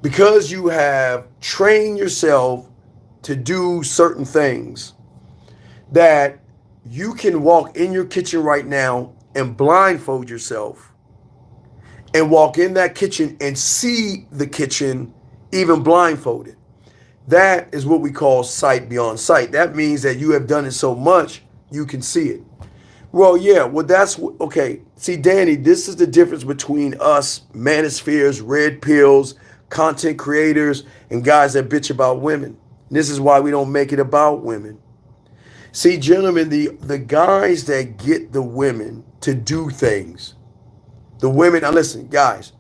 because you have trained yourself to do certain things, that you can walk in your kitchen right now and blindfold yourself and walk in that kitchen and see the kitchen even blindfolded. That is what we call sight beyond sight. That means that you have done it so much you can see it. Well, yeah, well, that's okay. See, Danny, this is the difference between us, manospheres, red pills, content creators, and guys that bitch about women. And this is why we don't make it about women. See, gentlemen, the guys that get the women to do things, the women, now listen, guys,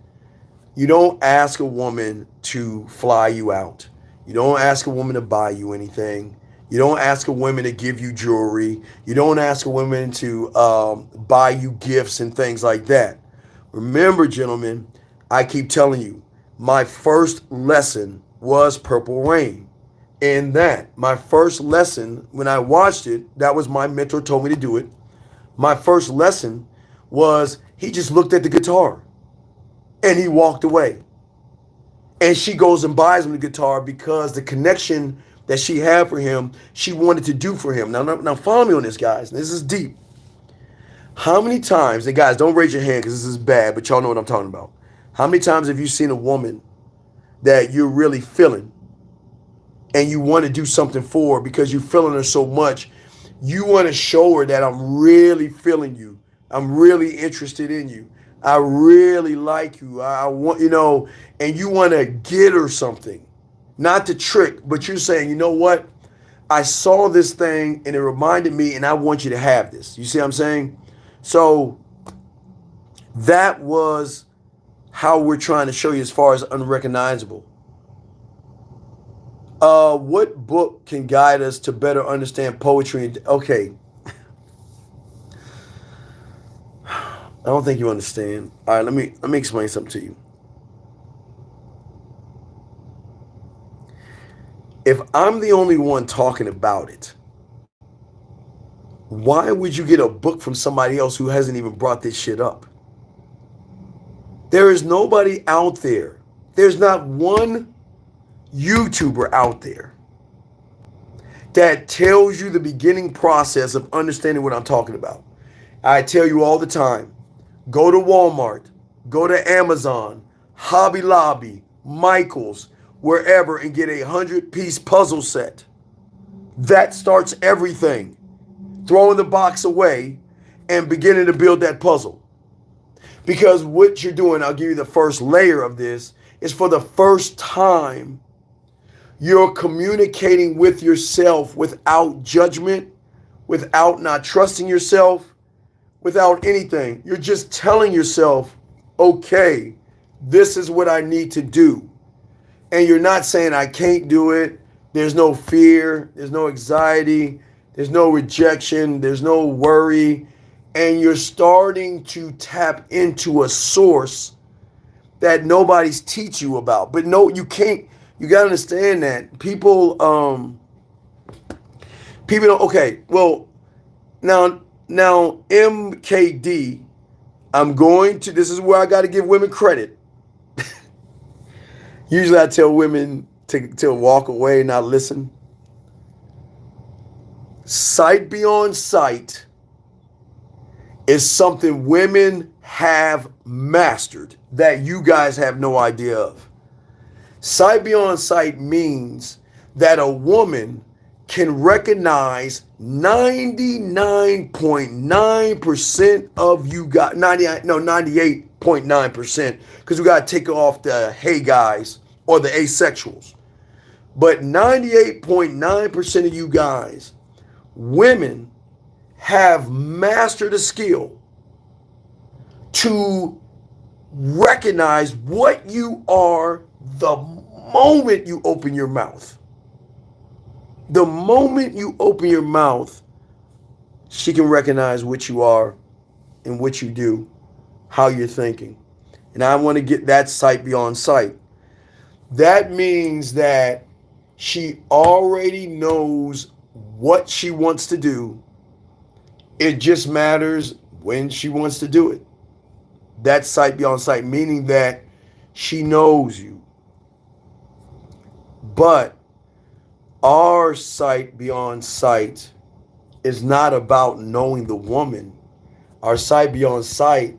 you don't ask a woman to fly you out. You don't ask a woman to buy you anything. You don't ask a woman to give you jewelry. You don't ask a woman to buy you gifts and things like that. Remember, gentlemen, I keep telling you, my first lesson was Purple Rain. In that, my first lesson, when I watched it, that was my mentor told me to do it. My first lesson was he just looked at the guitar and he walked away. And she goes and buys him the guitar because the connection that she had for him, she wanted to do for him. Now follow me on this, guys. This is deep. How many times, and guys, don't raise your hand because this is bad, but y'all know what I'm talking about. How many times have you seen a woman that you're really feeling and you want to do something for her because you're feeling her so much? You want to show her that I'm really feeling you. I'm really interested in you. I really like you. I want, and you want to get her something. Not to trick, but you're saying, you know what? I saw this thing and it reminded me and I want you to have this. You see what I'm saying? So that was how we're trying to show you as far as unrecognizable. What book can guide us to better understand poetry? Okay. I don't think you understand. All right, let me explain something to you. If I'm the only one talking about it, why would you get a book from somebody else who hasn't even brought this shit up? There is nobody out there. There's not one YouTuber out there that tells you the beginning process of understanding what I'm talking about. I tell you all the time, go to Walmart, go to Amazon, Hobby Lobby, Michael's, wherever, and get a 100-piece puzzle set. That starts everything. Throwing the box away and beginning to build that puzzle. Because what you're doing, I'll give you the first layer of this, is for the first time, you're communicating with yourself without judgment, without not trusting yourself, without anything. You're just telling yourself, okay, this is what I need to do. And you're not saying I can't do it. There's no fear. There's no anxiety. There's no rejection. There's no worry. and you're starting to tap into a source that nobody's teach you about. But no, you can't. You gotta understand that people don't. Okay, well, now MKD. I'm going to. This is where I got to give women credit. Usually, I tell women to walk away and not listen. Sight beyond sight is something women have mastered that you guys have no idea of. Sight beyond sight means that a woman can recognize 99.9% of you guys, 98.9%, because we got to take off the hey guys or the asexuals. But 98.9% of you guys, women have mastered a skill to recognize what you are the moment you open your mouth. The moment you open your mouth, she can recognize what you are and what you do, how you're thinking. And I want to get that sight beyond sight. That means that she already knows what she wants to do. It just matters when she wants to do it. That's sight beyond sight, meaning that she knows you. But our sight beyond sight is not about knowing the woman. Our sight beyond sight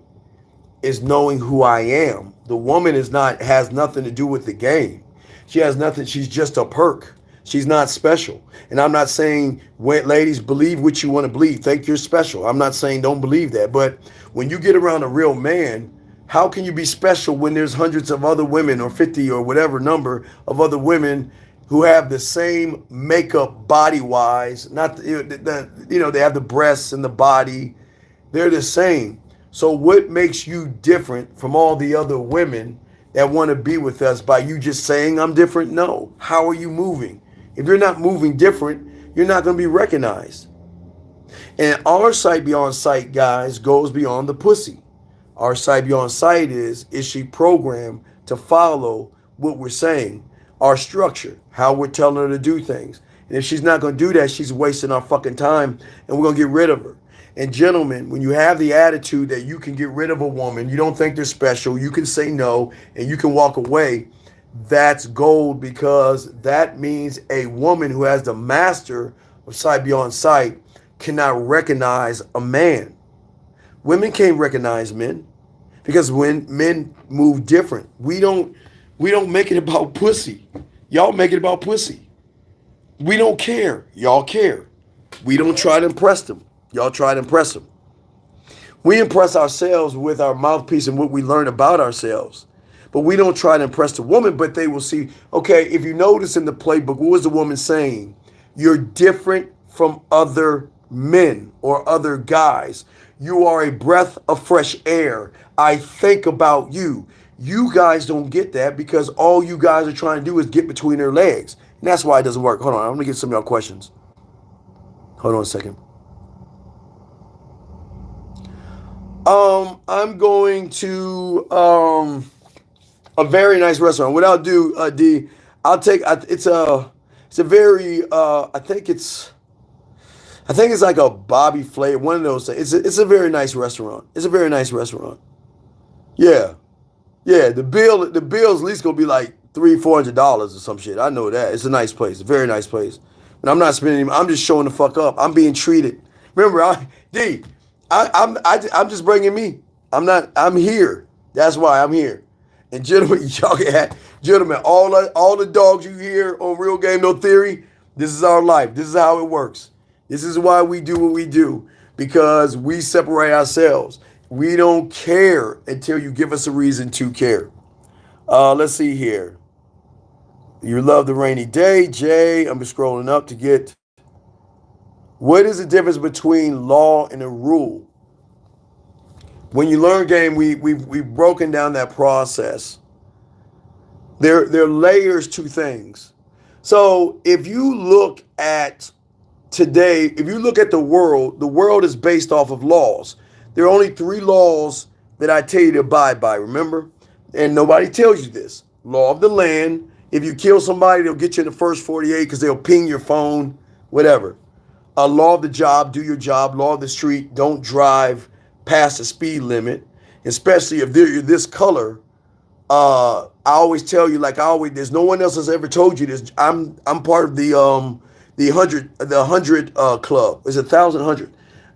is knowing who I am. The woman has nothing to do with the game. She has nothing. She's just a perk. She's not special. And I'm not saying, ladies, believe what you want to believe. Think you're special. I'm not saying don't believe that. But when you get around a real man, how can you be special when there's hundreds of other women or 50 or whatever number of other women who have the same makeup body-wise? Not, they have the breasts and the body. They're the same. So what makes you different from all the other women that want to be with us by you just saying I'm different? No. How are you moving? If you're not moving different, you're not going to be recognized. And our sight beyond sight, guys, goes beyond the pussy. Our sight beyond sight is she programmed to follow what we're saying, our structure, how we're telling her to do things. And if she's not going to do that, she's wasting our fucking time, and we're going to get rid of her. And gentlemen, when you have the attitude that you can get rid of a woman, you don't think they're special, you can say no, and you can walk away, that's gold, because that means a woman who has the master of sight beyond sight cannot recognize a man. Women can't recognize men because when men move different, we don't make it about pussy. Y'all make it about pussy. We don't care. Y'all care. We don't try to impress them. Y'all try to impress them. We impress ourselves with our mouthpiece and what we learn about ourselves. But we don't try to impress the woman, but they will see, okay, if you notice in the playbook, what was the woman saying? You're different from other men or other guys. You are a breath of fresh air. I think about you. You guys don't get that because all you guys are trying to do is get between their legs. And that's why it doesn't work. Hold on, I'm going to get some of y'all questions. Hold on a second. I'm going to a very nice restaurant. What I'll do, D, I'll take. It's a very. I think it's like a Bobby Flay, one of those things. It's a very nice restaurant. It's a very nice restaurant. Yeah, yeah. The bill's at least gonna be like $300-$400 or some shit. I know that. It's a nice place. A very nice place. And I'm not spending. I'm just showing the fuck up. I'm being treated. Remember, I'm just bringing me. I'm here. That's why I'm here. And gentlemen, gentlemen, all the dogs you hear on Real Game No Theory, this is our life. This is how it works. This is why we do what we do, because we separate ourselves. We don't care until you give us a reason to care. Let's see here. You love the rainy day, Jay. I'm just scrolling up to get. What is the difference between law and a rule? When you learn game, we've broken down that process. There are layers to things. So if you look at today, if you look at the world is based off of laws. There are only 3 laws that I tell you to abide by, remember? And nobody tells you this. Law of the land. If you kill somebody, they'll get you in the first 48 because they'll ping your phone, whatever. Law of the job, do your job. Law of the street, don't drive past the speed limit, especially if you're this color. I always tell you, like I always, there's no one else has ever told you this. I'm part of the 100 club. It's 1,100.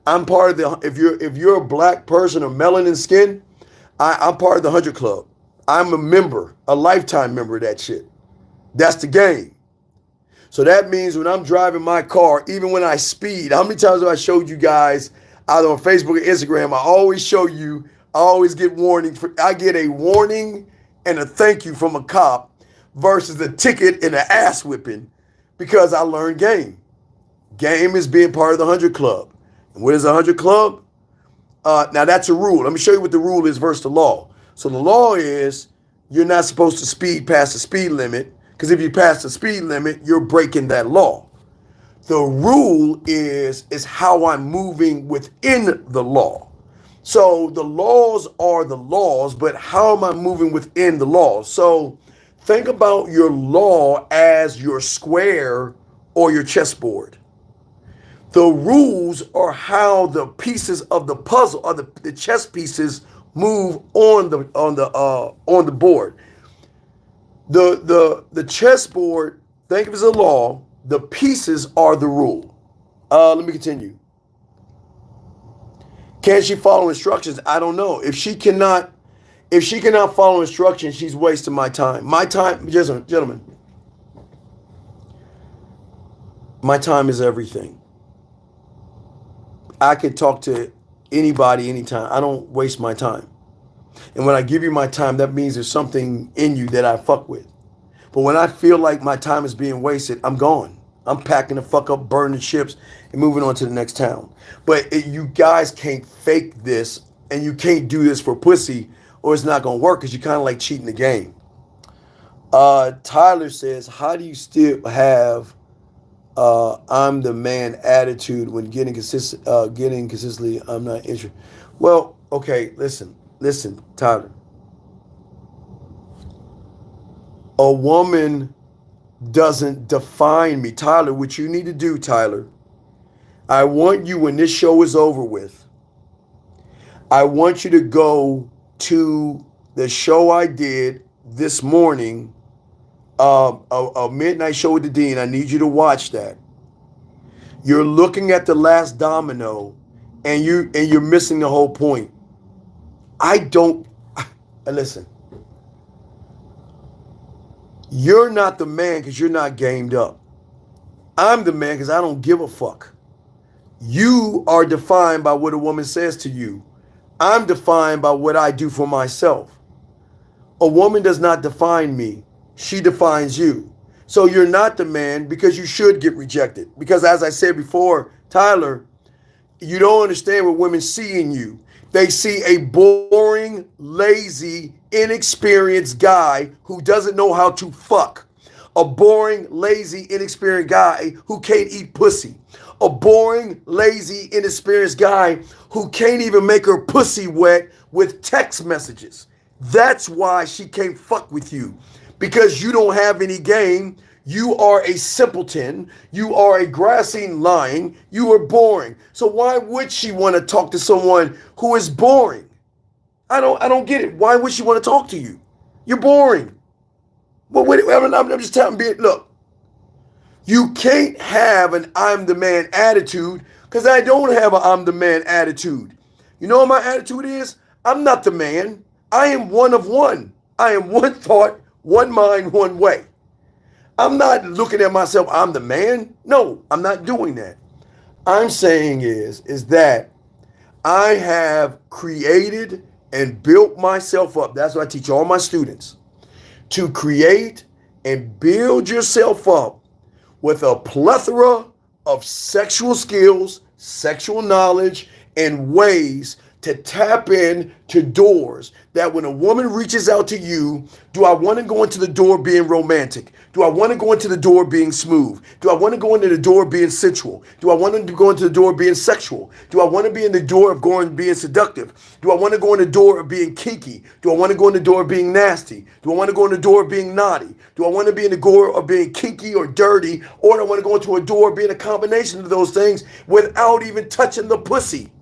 I'm part of the, if you're a black person or melanin skin, I'm part of the 100 club. I'm a member, a lifetime member of that shit. That's the game. So that means when I'm driving my car, even when I speed, how many times have I showed you guys either on Facebook or Instagram? I always show you, I always get warning. I get a warning and a thank you from a cop versus a ticket and an ass whipping because I learned game. Game is being part of the 100 club. And what is the 100 club? Now that's a rule. Let me show you what the rule is versus the law. So the law is you're not supposed to speed past the speed limit because if you pass the speed limit, you're breaking that law. The rule is how I'm moving within the law. So the laws are the laws, but how am I moving within the laws? So think about your law as your square or your chessboard. The rules are how the pieces of the puzzle or the chess pieces move on the board. The chessboard, think of it as a law. The pieces are the rule. Let me continue. Can she follow instructions? I don't know. If she cannot follow instructions, she's wasting my time. My time, gentlemen, my time is everything. I could talk to anybody anytime. I don't waste my time. And when I give you my time, that means there's something in you that I fuck with. But when I feel like my time is being wasted, I'm gone. I'm packing the fuck up, burning ships, and moving on to the next town. But you guys can't fake this, and you can't do this for pussy, or it's not going to work because you're kind of like cheating the game. Tyler says, how do you still have I'm the man attitude when getting consistently, I'm not interested? Well, okay, listen, Tyler. A woman doesn't define me. Tyler, what you need to do, Tyler, I want you, when this show is over with, I want you to go to the show I did this morning, a midnight show with the Dean. I need you to watch that. You're looking at the last domino, and you're missing the whole point. Listen. You're not the man because you're not gamed up. I'm the man because I don't give a fuck. You are defined by what a woman says to you. I'm defined by what I do for myself. A woman does not define me. She defines you. So you're not the man because you should get rejected. Because as I said before, Tyler, you don't understand what women see in you. They see a boring, lazy, inexperienced guy who doesn't know how to fuck. A boring, lazy, inexperienced guy who can't eat pussy. A boring, lazy, inexperienced guy who can't even make her pussy wet with text messages. That's why she can't fuck with you. Because you don't have any game. You are a simpleton. You are a grassy lying. You are boring. So why would she want to talk to someone who is boring? I don't get it. Why would she want to talk to you? You're boring. But I'm just telling you, look, you can't have an I'm the man attitude because I don't have an I'm the man attitude. You know what my attitude is? I'm not the man. I am one of one. I am one thought, one mind, one way. I'm not looking at myself, I'm the man. No, I'm not doing that. I'm saying is that I have created and built myself up. That's what I teach all my students. To create and build yourself up with a plethora of sexual skills, sexual knowledge, and ways to tap in to doors that when a woman reaches out to you, do I want to go into the door being romantic? Do I want to go into the door being smooth? Do I want to go into the door being sensual? Do I want to go into the door being sexual? Do I want to be in the door of going being seductive? Do I want to go in the door of being kinky? Do I want to go in the door of being nasty? Do I want to go in the door of being naughty? Do I want to be in the door of being kinky or dirty? Or do I want to go into a door being a combination of those things without even touching the pussy?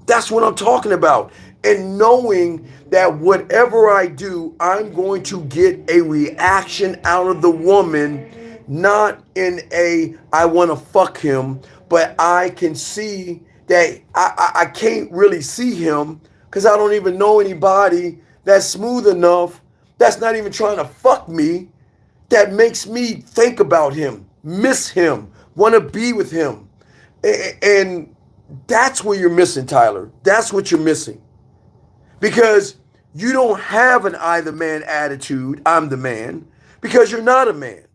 That's what I'm talking about. And knowing that whatever I do, I'm going to get a reaction out of the woman, not in a I want to fuck him, but I can see that I can't really see him because I don't even know anybody that's smooth enough, that's not even trying to fuck me, that makes me think about him, miss him, want to be with him. And that's where you're missing, Tyler. That's what you're missing. Because you don't have an I the man attitude, I'm the man, because you're not a man.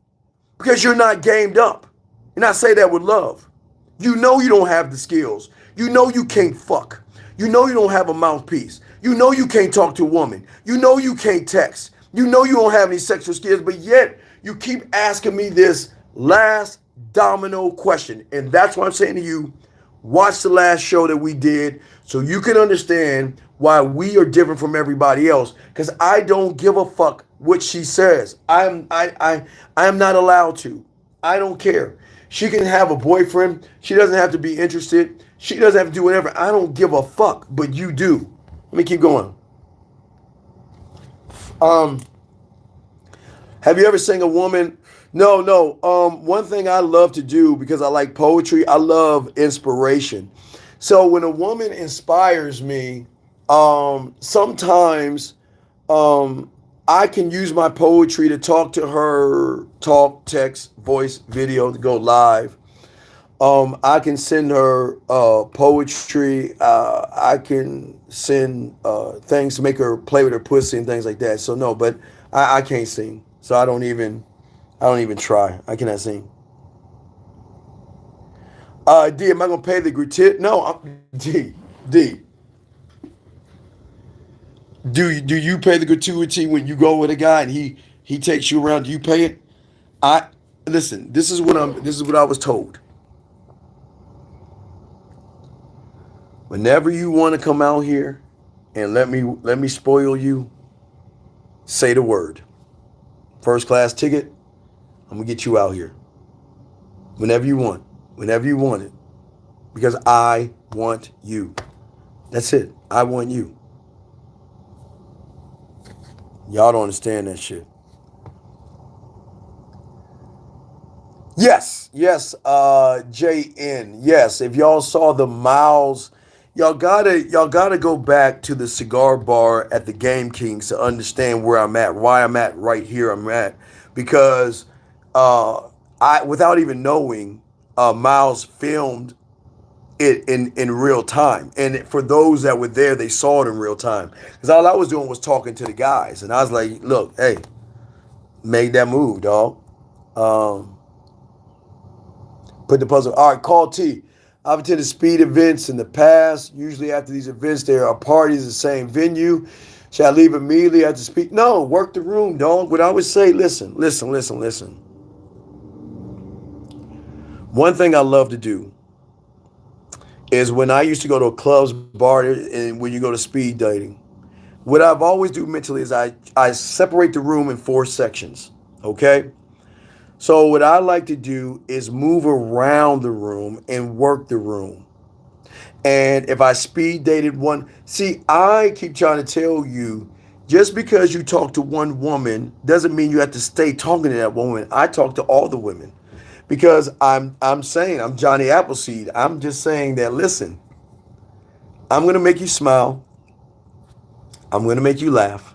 Because you're not gamed up. And I say that with love. You know you don't have the skills. You know you can't fuck. You know you don't have a mouthpiece. You know you can't talk to a woman. You know you can't text. You know you don't have any sexual skills, but yet you keep asking me this last domino question. And that's why I'm saying to you, watch the last show that we did so you can understand why we are different from everybody else. Because I don't give a fuck what she says. I am not allowed to. I don't care. She can have a boyfriend. She doesn't have to be interested. She doesn't have to do whatever. I don't give a fuck, but you do. Let me keep going. Have you ever seen a woman? No. One thing I love to do because I like poetry, I love inspiration. So when a woman inspires me, sometimes I can use my poetry to talk to her, talk, text, voice, video, to go live. I can send her poetry. I can send things to make her play with her pussy and things like that. So no, but I can't sing. So I don't even try. I cannot sing. D, am I gonna pay the gratuity? No, D. Do you pay the gratuity when you go with a guy and he takes you around? Do you pay it? I listen. This is what I was told. Whenever you want to come out here and let me spoil you, say the word. First class ticket. I'm gonna get you out here. Whenever you want it. Because I want you. That's it. I want you. Y'all don't understand that shit. Yes, JN. Yes, if y'all saw the Miles, y'all gotta go back to the cigar bar at the Game Kings to understand where I'm at, why I'm at right here. I'm at because I, without even knowing, Miles filmed it in real time. And for those that were there, they saw it in real time. Because all I was doing was talking to the guys. And I was like, look, hey, make that move, dog. Put the puzzle. All right, call T. I've attended speed events in the past. Usually after these events, there are parties in the same venue. Should I leave immediately after speed? No, work the room, dog. What I would say, listen. One thing I love to do is when I used to go to a club's bar and when you go to speed dating, what I've always do mentally is I separate the room in 4 sections, okay? So what I like to do is move around the room and work the room. And if I speed dated one, see, I keep trying to tell you, just because you talk to one woman doesn't mean you have to stay talking to that woman. I talk to all the women. Because I'm saying, I'm Johnny Appleseed. I'm just saying that, listen, I'm going to make you smile. I'm going to make you laugh.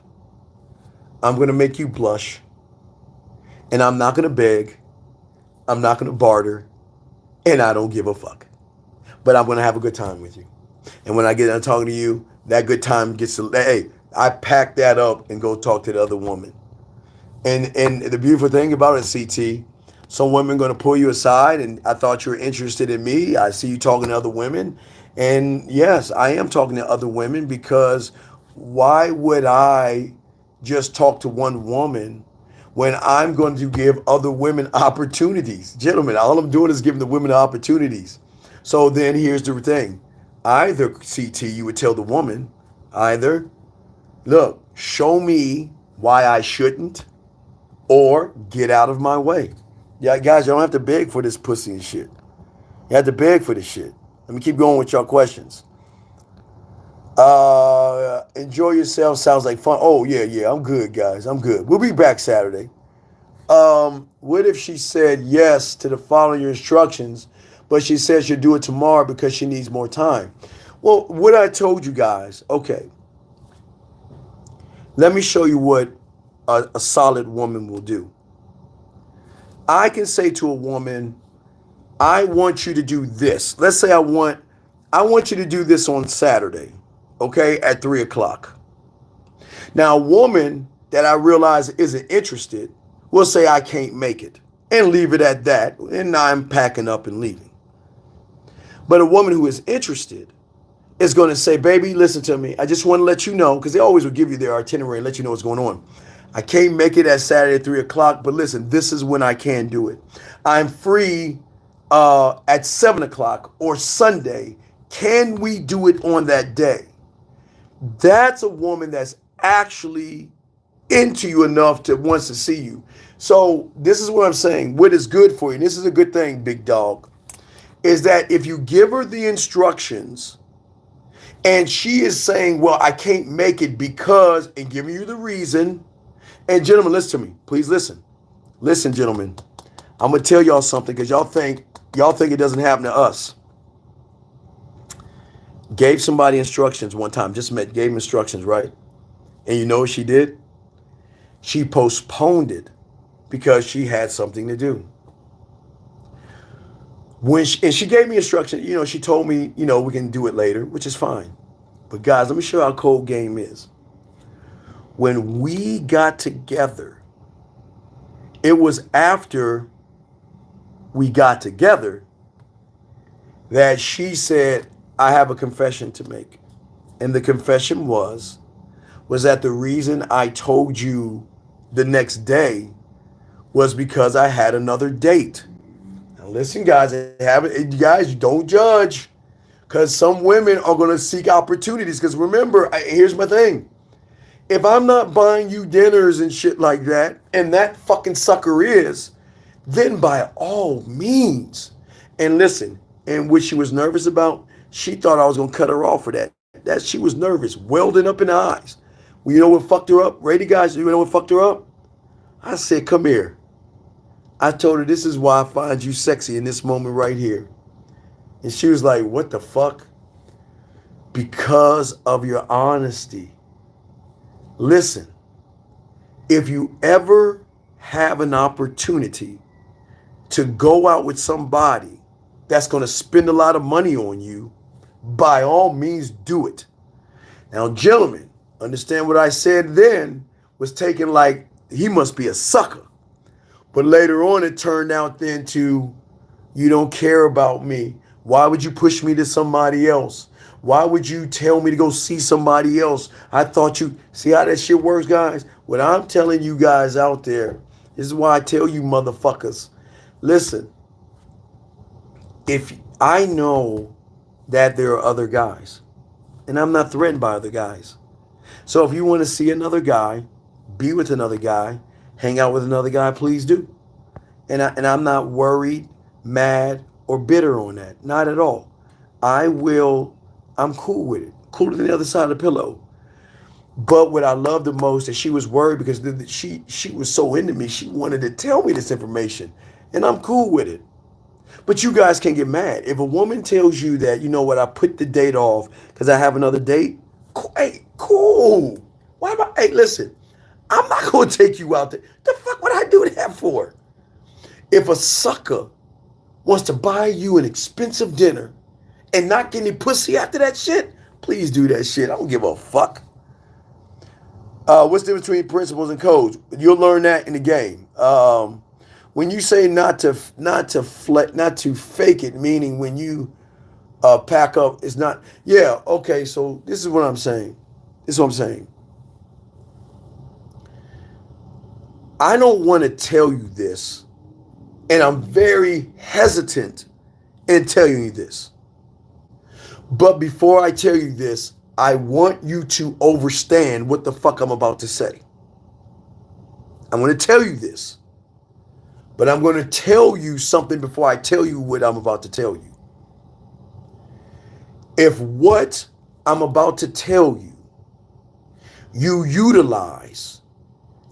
I'm going to make you blush. And I'm not going to beg. I'm not going to barter. And I don't give a fuck. But I'm going to have a good time with you. And when I get done talking to you, that good time gets to, hey, I pack that up and go talk to the other woman. And the beautiful thing about it, CT, some women going to pull you aside, and I thought you were interested in me. I see you talking to other women, And yes, I am talking to other women because why would I just talk to one woman when I'm going to give other women opportunities? Gentlemen, all I'm doing is giving the women opportunities. So then here's the thing. Either, CT, you would tell the woman, either, look, show me why I shouldn't, or get out of my way. Yeah, guys, you don't have to beg for this pussy and shit. You have to beg for this shit. Let me keep going with your questions. Enjoy yourself. Sounds like fun. Oh yeah, yeah. I'm good, guys. I'm good. We'll be back Saturday. What if she said yes to the following your instructions, but she says she'll do it tomorrow because she needs more time? Well, what I told you guys. Okay, let me show you what a solid woman will do. I can say to a woman, I want you to do this. Let's say I want you to do this on Saturday, okay, at 3 o'clock. Now, a woman that I realize isn't interested will say, I can't make it, and leave it at that. And now I'm packing up and leaving. But a woman who is interested is going to say, baby, listen to me. I just want to let you know, because they always will give you their itinerary and let you know what's going on. I can't make it at Saturday at 3 o'clock, but listen, this is when I can do it. I'm free at 7 o'clock or Sunday. Can we do it on that day? That's a woman that's actually into you enough to wants to see you. So this is what I'm saying. What is good for you, and this is a good thing, big dog, is that if you give her the instructions and she is saying, well, I can't make it because, and giving you the reason, and gentlemen, listen to me. Please listen. Listen, gentlemen. I'm going to tell y'all something because y'all think it doesn't happen to us. Gave somebody instructions one time, just met, gave him instructions, right? And you know what she did? She postponed it because she had something to do. And she gave me instruction, she told me, we can do it later, which is fine. But guys, let me show you how cold game is. When we got together, it was after we got together that she said, I have a confession to make. And the confession was that the reason I told you the next day was because I had another date. Now listen, guys, you guys don't judge, because some women are going to seek opportunities. Because remember, here's my thing. If I'm not buying you dinners and shit like that, and that fucking sucker is, then by all means. And listen, and what she was nervous about, she thought I was going to cut her off for that. That she was nervous, welding up in the eyes. Well, you know what fucked her up? Ready, guys? You know what fucked her up? I said, come here. I told her, this is why I find you sexy in this moment right here. And she was like, what the fuck? Because of your honesty. Listen, if you ever have an opportunity to go out with somebody that's going to spend a lot of money on you, by all means do it. Now, gentlemen, understand what I said then was taken like he must be a sucker. But later on, it turned out then to, you don't care about me. Why would you push me to somebody else? Why would you tell me to go see somebody else? I thought you, see how that shit works, guys? What I'm telling you guys out there, this is why I tell you motherfuckers, listen, if I know that there are other guys, and I'm not threatened by other guys. So if you want to see another guy, be with another guy, hang out with another guy, please do. And I'm not worried, mad, or bitter on that. Not at all. I'm cool with it. Cooler than the other side of the pillow. But what I love the most is she was worried because she was so into me. She wanted to tell me this information. And I'm cool with it. But you guys can't get mad. If a woman tells you that, you know what, I put the date off because I have another date, hey, cool. Why am hey, listen, I'm not going to take you out there. The fuck would I do that for? If a sucker wants to buy you an expensive dinner and not get any pussy after that shit, please do that shit. I don't give a fuck. What's the difference between principles and codes? You'll learn that in the game. When you say not to fake it, meaning when you pack up. It's not. Yeah. Okay. So this is what I'm saying. This is what I'm saying. I don't want to tell you this, and I'm very hesitant in telling you this. But before I tell you this, I want you to understand what the fuck I'm about to say. I'm going to tell you this, but I'm going to tell you something before I tell you what I'm about to tell you. If what I'm about to tell you, you utilize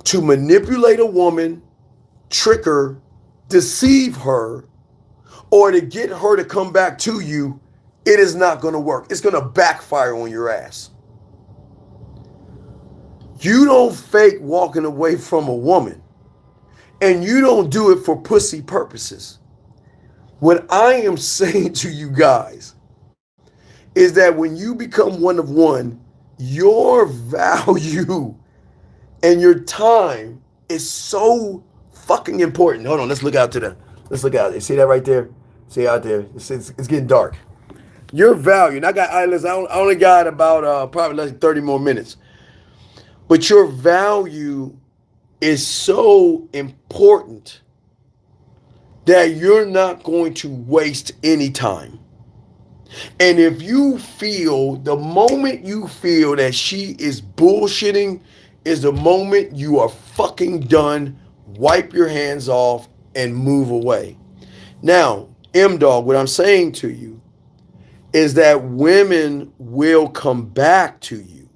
to manipulate a woman, trick her, deceive her, or to get her to come back to you, it is not going to work. It's going to backfire on your ass. You don't fake walking away from a woman, and you don't do it for pussy purposes. What I am saying to you guys is that when you become one of one, your value and your time is so fucking important. Hold on, let's look out to the, let's look out. You see that right there? See out there? It's getting dark. Your value, and I only got about probably less than 30 more minutes. But your value is so important that you're not going to waste any time. And if you feel, the moment you feel that she is bullshitting is the moment you are fucking done, wipe your hands off and move away. Now, M-Dog, what I'm saying to you is that women will come back to you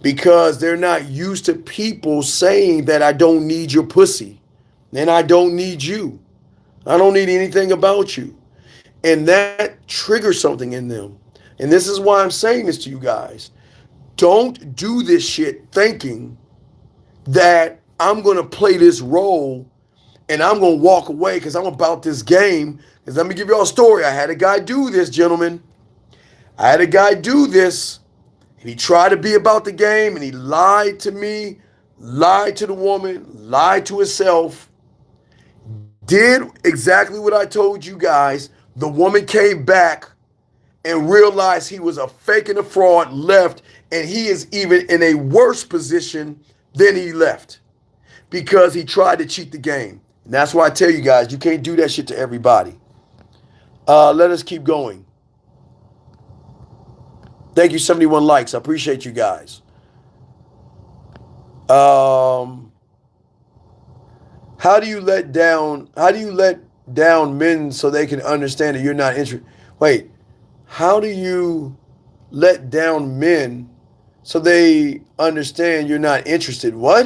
because they're not used to people saying that I don't need your pussy and I don't need you. I don't need anything about you. And that triggers something in them. And this is why I'm saying this to you guys. Don't do this shit thinking that I'm going to play this role and I'm going to walk away because I'm about this game. Because let me give you all a story. I had a guy do this, gentlemen. I had a guy do this. And he tried to be about the game and he lied to me, lied to the woman, lied to himself, did exactly what I told you guys. The woman came back and realized he was a fake and a fraud, left, and he is even in a worse position than he left because he tried to cheat the game. And that's why I tell you guys, you can't do that shit to everybody. Let us keep going. Thank you, 71 likes. I appreciate you guys. How do you let down men so they can understand that you're not interested? Wait, how do you let down men so they understand you're not interested? What?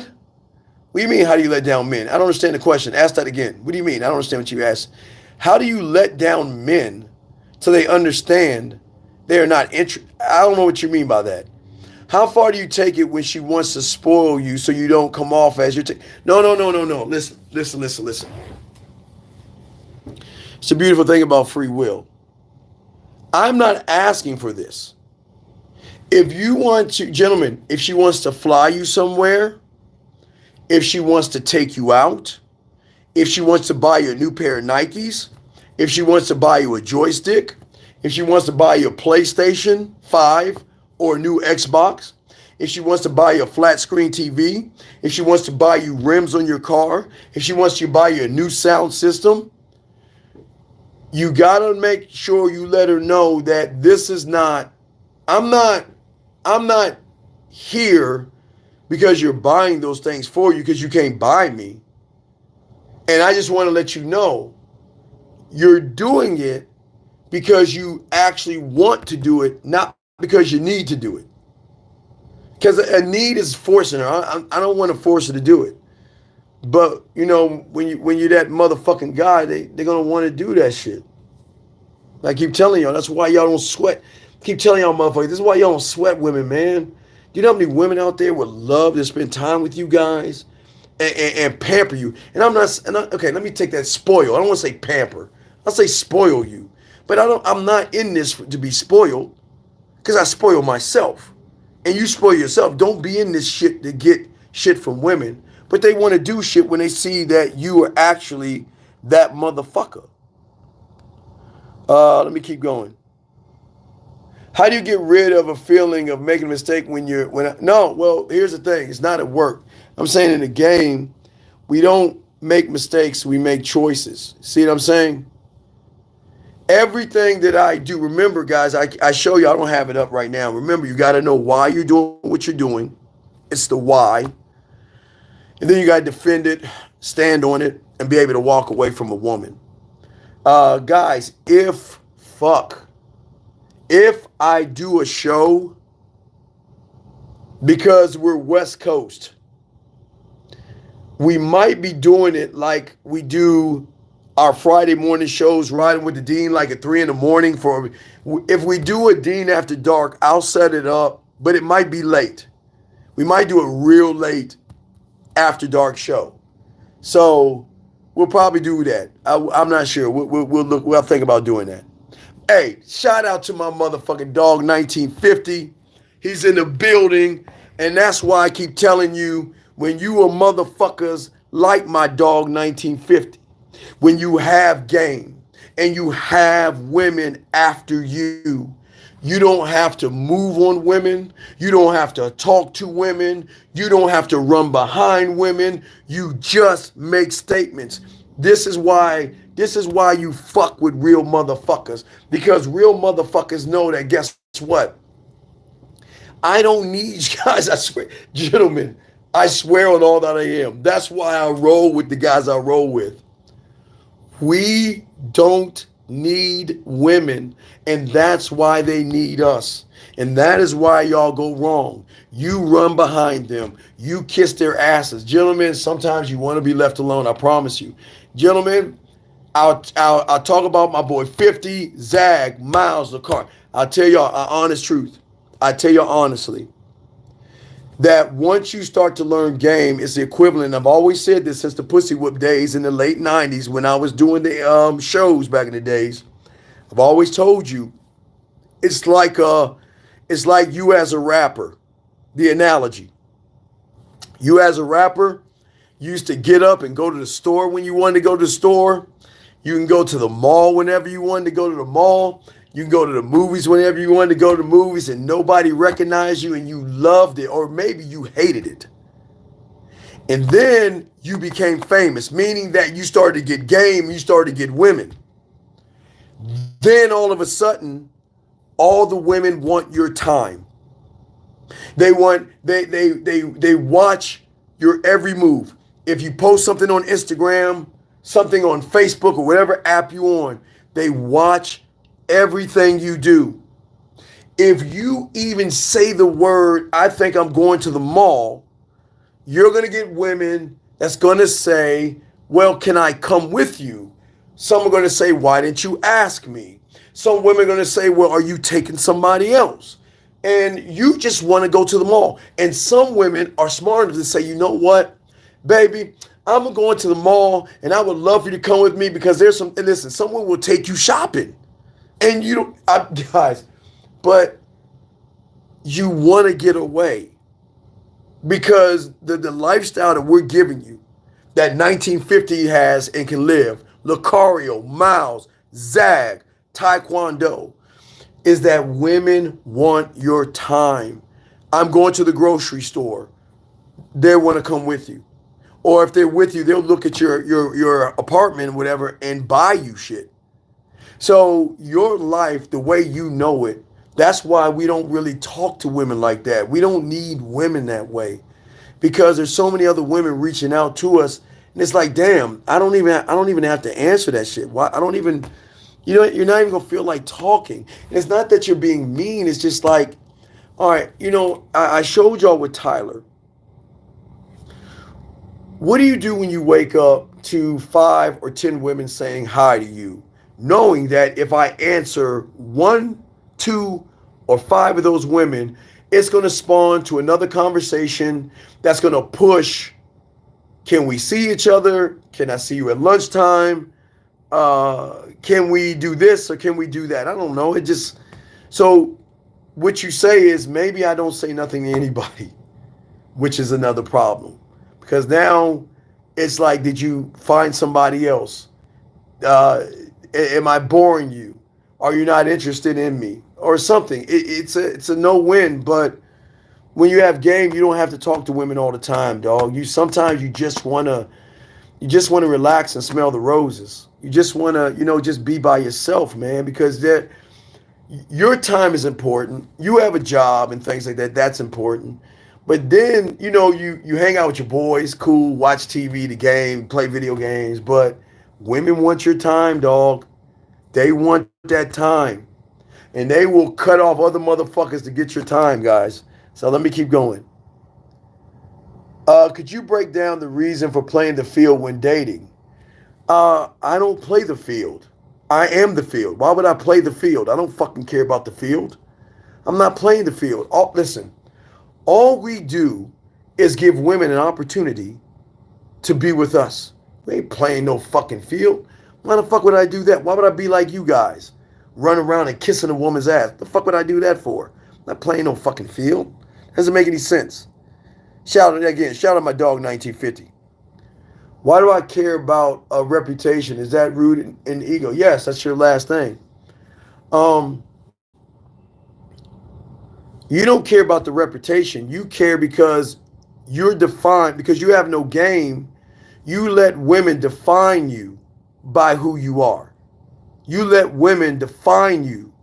What do you mean, how do you let down men? I don't understand the question. Ask that again. What do you mean? I don't understand what you asked. How do you let down men so they understand they are not interested? I don't know what you mean by that. How far do you take it when she wants to spoil you so you don't come off as you're No. Listen. It's a beautiful thing about free will. I'm not asking for this. If you want to, gentlemen, if she wants to fly you somewhere, if she wants to take you out, if she wants to buy you a new pair of Nikes, if she wants to buy you a joystick, if she wants to buy you a PlayStation 5 or a new Xbox, if she wants to buy you a flat screen TV, if she wants to buy you rims on your car, if she wants to buy you a new sound system, you got to make sure you let her know that this is not, I'm not here because you're buying those things for you because you can't buy me. And I just want to let you know you're doing it because you actually want to do it, not because you need to do it. Because a need is forcing her. I don't want to force her to do it. But, you know, when you're that motherfucking guy, they're going to want to do that shit. I keep telling y'all, that's why y'all don't sweat. I keep telling y'all motherfuckers, this is why y'all don't sweat women, man. Do you know how many women out there would love to spend time with you guys and pamper you? And okay, let me take that spoil. I don't want to say pamper. I'll say spoil you. But I'm not in this to be spoiled because I spoil myself. And you spoil yourself. Don't be in this shit to get shit from women. But they want to do shit when they see that you are actually that motherfucker. Let me keep going. How do you get rid of a feeling of making a mistake when no, well, here's the thing. It's not at work. I'm saying in the game, we don't make mistakes, we make choices. See what I'm saying? Everything that I do, remember, guys, I show you, I don't have it up right now. Remember, you got to know why you're doing what you're doing. It's the why. And then you got to defend it, stand on it, and be able to walk away from a woman. Guys, if I do a show because we're West Coast, we might be doing it like we do our Friday morning shows, riding with the Dean, like at 3 in the morning. If we do a Dean After Dark, I'll set it up, but it might be late. We might do a real late After Dark show. So we'll probably do that. I'm not sure. We'll look. We'll think about doing that. Hey, shout out to my motherfucking dog 1950. He's in the building, and that's why I keep telling you, when you are motherfuckers like my dog 1950, when you have game and you have women after you don't have to move on women. You don't have to talk to women. You don't have to run behind women. You just make statements. This is why you fuck with real motherfuckers, because real motherfuckers know that, guess what? I don't need guys, I swear, gentlemen, I swear on all that I am. That's why I roll with the guys I roll with. We don't need women, and that's why they need us. And that is why y'all go wrong. You run behind them. You kiss their asses. Gentlemen, sometimes you want to be left alone, I promise you. Gentlemen, I'll talk about my boy 50, Zag, Miles, the car. I'll tell y'all an honest truth. I tell you honestly, that once you start to learn game, it's the equivalent. I've always said this since the Pussy Whip days in the late 90s when I was doing the shows back in the days. I've always told you, it's like you as a rapper. The analogy. You as a rapper used to get up and go to the store when you wanted to go to the store. You can go to the mall whenever you wanted to go to the mall. You can go to the movies whenever you wanted to go to the movies, and nobody recognized you, and you loved it, or maybe you hated it. And then you became famous, meaning that you started to get game, you started to get women. Then all of a sudden, all the women want your time. They watch your every move. If you post something on Instagram, something on Facebook, or whatever app you're on, they watch everything you do. If you even say the word, I think I'm going to the mall, you're going to get women that's going to say, well, can I come with you? Some are going to say, why didn't you ask me? Some women are going to say, well, are you taking somebody else? And you just want to go to the mall. And some women are smart enough to say, you know what, baby, I'm going to the mall and I would love for you to come with me because there's some, and listen, someone will take you shopping. And you don't, guys, but you want to get away because the lifestyle that we're giving you, that 1950 has and can live, Lucario, Miles, Zag, Taekwondo, is that women want your time. I'm going to the grocery store. They want to come with you. Or if they're with you, they'll look at your apartment, whatever, and buy you shit. So your life, the way you know it, that's why we don't really talk to women like that. We don't need women that way because there's so many other women reaching out to us, and it's like, damn, I don't even have to answer that shit. Why? I don't even, you're not even gonna feel like talking. And it's not that you're being mean. It's just like, all right, I showed y'all with Tyler. What do you do when you wake up to 5 or 10 women saying hi to you, knowing that if I answer 1, 2, or 5 of those women, it's going to spawn to another conversation that's going to push, can we see each other? Can I see you at lunchtime? Can we do this or can we do that? I don't know. So what you say is, maybe I don't say nothing to anybody, which is another problem. Because now it's like, did you find somebody else? Am I boring you? Are you not interested in me? or something. It's a no win. But when you have game, you don't have to talk to women all the time, dog. You sometimes you just wanna relax and smell the roses. You just wanna just be by yourself, man, because your time is important. You have a job and things like that. That's important. But then, you hang out with your boys, cool, watch TV, the game, play video games. But women want your time, dog. They want that time. And they will cut off other motherfuckers to get your time, guys. So let me keep going. Could you break down the reason for playing the field when dating? I don't play the field. I am the field. Why would I play the field? I don't fucking care about the field. I'm not playing the field. Listen, all we do is give women an opportunity to be with us. We ain't playing no fucking field. Why the fuck would I do that? Why would I be like you guys? Run around and kissing a woman's ass. The fuck would I do that for? I'm not playing no fucking field. Doesn't make any sense. Shout out my dog 1950. Why do I care about a reputation? Is that rooted in ego? Yes, that's your last thing. Um, you don't care about the reputation. You care because you're defined, because you have no game. You let women define you by who you are. You let women define you,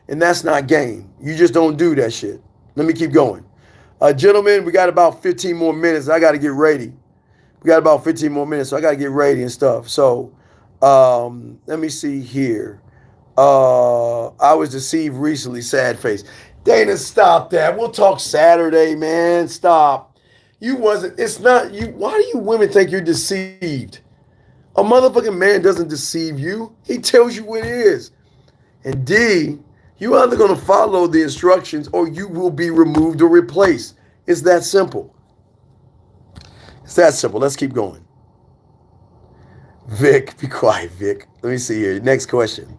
and that's not game. You just don't do that shit. Let me keep going. Gentlemen, we got about 15 more minutes. I got to get ready. We got about 15 more minutes, so I got to get ready and stuff. So let me see here. I was deceived recently, sad face. Dana, stop that. We'll talk Saturday, man. Stop. It's not you. Why do you women think you're deceived? A motherfucking man doesn't deceive you. He tells you what it is. And D, you either going to follow the instructions or you will be removed or replaced. It's that simple. It's that simple. Let's keep going. Vic, be quiet, Vic. Let me see here. Next question.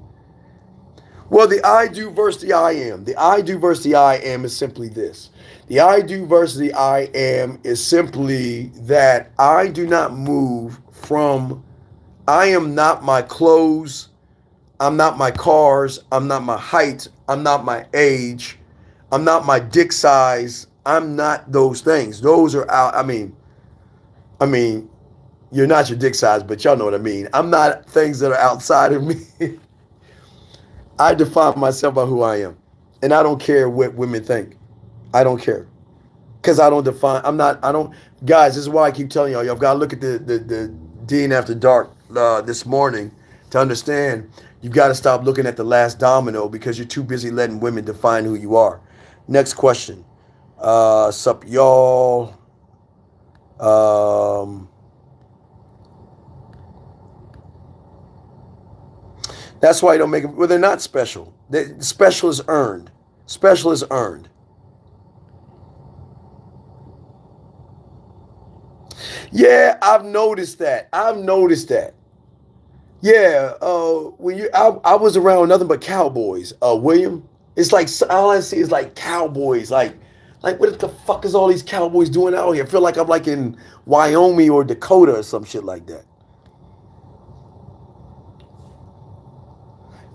Well, the I do versus the I am. The I do versus the I am is simply this. The I do versus the I am is simply that I do not move from, I am not my clothes, I'm not my cars, I'm not my height, I'm not my age, I'm not my dick size, I'm not those things. Those are out. I mean, you're not your dick size, but y'all know what I mean. I'm not things that are outside of me. I define myself by who I am. And I don't care what women think. I don't care. Because I don't define, guys, this is why I keep telling y'all, y'all got to look at the Dean After Dark this morning to understand you got to stop looking at the last domino because you're too busy letting women define who you are. Next question. Sup, y'all. That's why you don't make it. Well, they're not special. Special is earned. Special is earned. Yeah, I've noticed that. Yeah, I was around nothing but cowboys. William, it's like all I see is like cowboys. Like what the fuck is all these cowboys doing out here? I feel like I'm like in Wyoming or Dakota or some shit like that.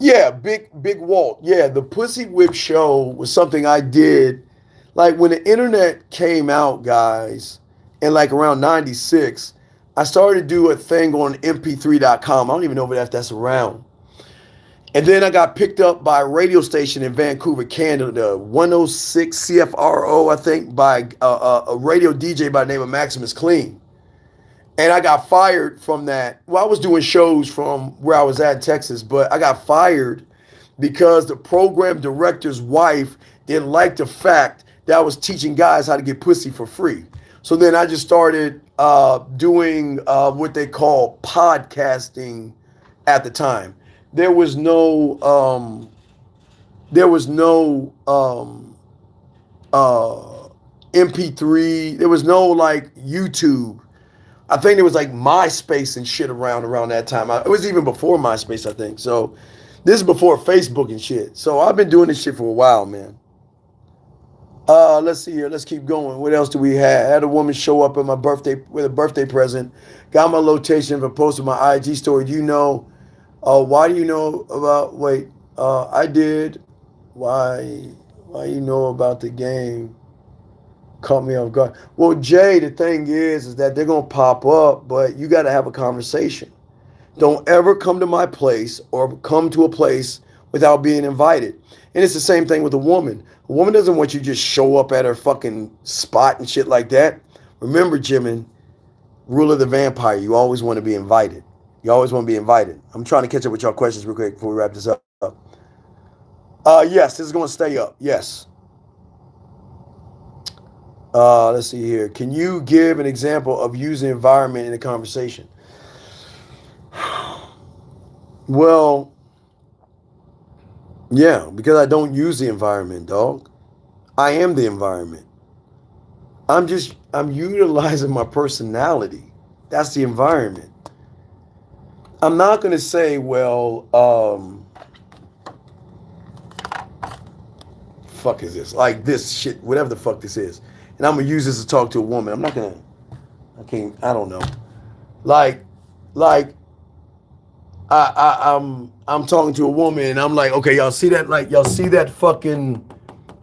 Yeah, Big Walt. Yeah, the Pussy Whip Show was something I did. Like when the internet came out, guys, in like around 96, I started to do a thing on mp3.com. I don't even know if that's around. And then I got picked up by a radio station in Vancouver, Canada, 106 CFRO, I think, by a radio DJ by the name of Maximus Clean. And I got fired from that. Well, I was doing shows from where I was at in Texas, but I got fired because the program director's wife didn't like the fact that I was teaching guys how to get pussy for free. So then I just started doing what they call podcasting at the time. There was no MP3. There was no like YouTube. I think there was like MySpace and shit around that time. It was even before MySpace, I think. So this is before Facebook and shit. So I've been doing this shit for a while, man. Let's see here. Let's keep going. What else do we have? I had a woman show up at my birthday with a birthday present. Got my location and posted my IG story. Do you know? Why do you know about? Wait. I did. why why you know about the game caught me off guard. Well, Jay, the thing is that they're gonna pop up, but you got to have a conversation. Don't ever come to my place or come to a place without being invited. And it's the same thing with a woman. A woman doesn't want you to just show up at her fucking spot and shit like that. Remember, Jimin, rule of the vampire, you always want to be invited. You always want to be invited. I'm trying to catch up with y'all questions real quick before we wrap this up. Yes, this is going to stay up. Yes. Let's see here. Can you give an example of using environment in a conversation? Well, yeah, because I don't use the environment, dog. I am the environment. I'm utilizing my personality. That's the environment. I'm not going to say, well, fuck is this? Like this shit, whatever the fuck this is. And I'm going to use this to talk to a woman. I'm not going to, I don't know. Like, like, I'm talking to a woman and I'm like, okay, y'all see that? Like, y'all see that fucking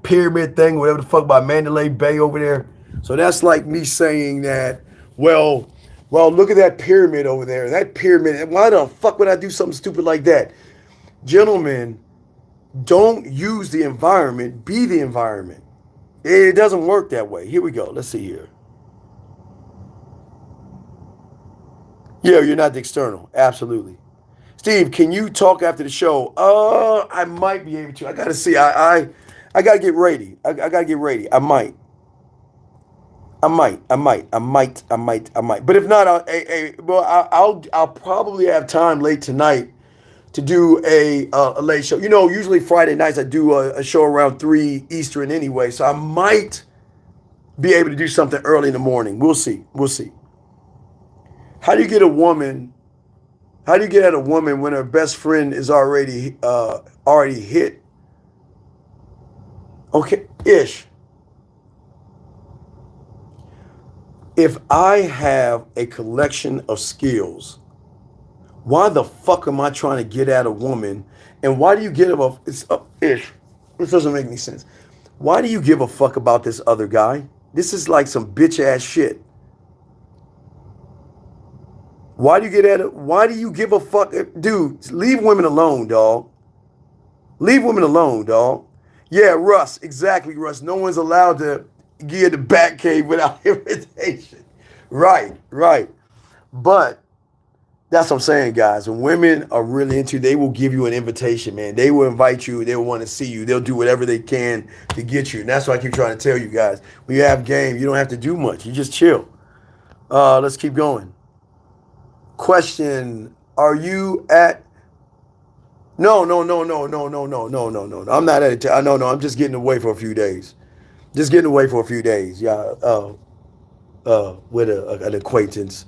pyramid thing, whatever the fuck by Mandalay Bay over there? So that's like me saying that, well, look at that pyramid over there. That pyramid, why the fuck would I do something stupid like that? Gentlemen, don't use the environment, be the environment. It doesn't work that way. Here we go. Let's see here. Yeah, you're not the external. Absolutely. Steve, can you talk after the show? I might be able to. I gotta see. I gotta get ready. I gotta get ready. I might. I might. But if not, I'll probably have time late tonight to do a late show. You know, usually Friday nights I do a show around 3 Eastern anyway, so I might be able to do something early in the morning. We'll see. We'll see. How do you get a woman? How do you get at a woman when her best friend is already hit? Okay, ish. If I have a collection of skills, why the fuck am I trying to get at a woman? And why do you give a it's ish? This doesn't make any sense. Why do you give a fuck about this other guy? This is like some bitch ass shit. Why do you get at it? Why do you give a fuck? Dude, leave women alone, dog. Leave women alone, dog. Yeah, Russ, exactly, Russ. No one's allowed to get the back cave without invitation. Right, right. But that's what I'm saying, guys. When women are really into you, they will give you an invitation, man. They will invite you. They will want to see you. They'll do whatever they can to get you. And that's why I keep trying to tell you guys. When you have game, you don't have to do much. You just chill. Let's keep going. Question: Are you at? No. I'm not at it. No. I'm just getting away for a few days. Just getting away for a few days. Yeah. With an acquaintance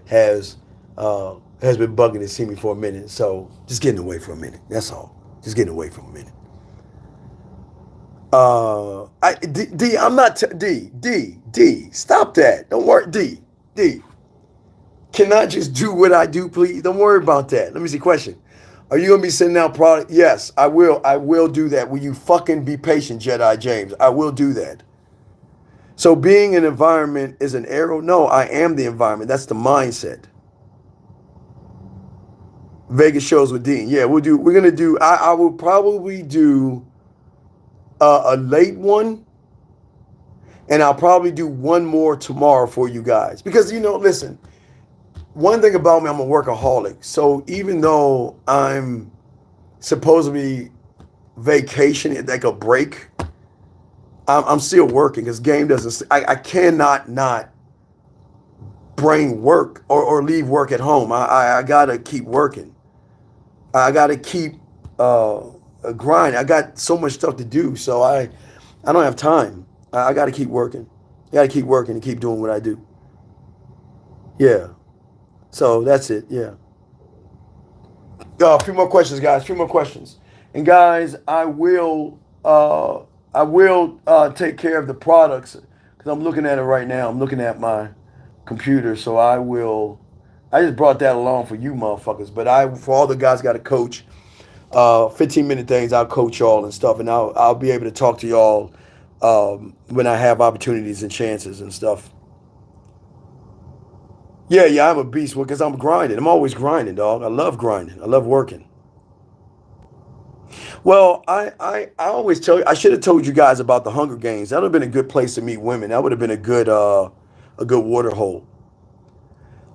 has been bugging to see me for a minute. So just getting away for a minute. That's all. Just getting away for a minute. I'm not D. Stop that. Don't worry, D. Can I just do what I do, please? Don't worry about that. Let me see. Question: Are you gonna be sending out product? Yes, I will. I will do that. Will you fucking be patient, Jedi James? I will do that. So being an environment is an arrow? No, I am the environment. That's the mindset. Vegas shows with Dean. Yeah, we'll do. We're gonna do. I will probably do a late one, and I'll probably do one more tomorrow for you guys. Because listen. One thing about me, I'm a workaholic. So even though I'm supposed to be vacationing, like a break, I'm still working because game doesn't. I cannot not bring work or leave work at home. I gotta keep working. I gotta keep grinding. I got so much stuff to do, so I don't have time. I gotta keep working. I gotta keep working and keep doing what I do. Yeah. So that's it. Yeah. A few more questions, guys. A few more questions. And guys, I will take care of the products because I'm looking at it right now. I'm looking at my computer, so I will. I just brought that along for you, motherfuckers. But for all the guys got a coach. 15-minute things. I'll coach y'all and stuff, and I'll be able to talk to y'all when I have opportunities and chances and stuff. Yeah, yeah, I'm a beast because I'm grinding. I'm always grinding, dog. I love grinding. I love working. Well, I always tell you, I should have told you guys about the Hunger Games. That would have been a good place to meet women. That would have been a good water hole.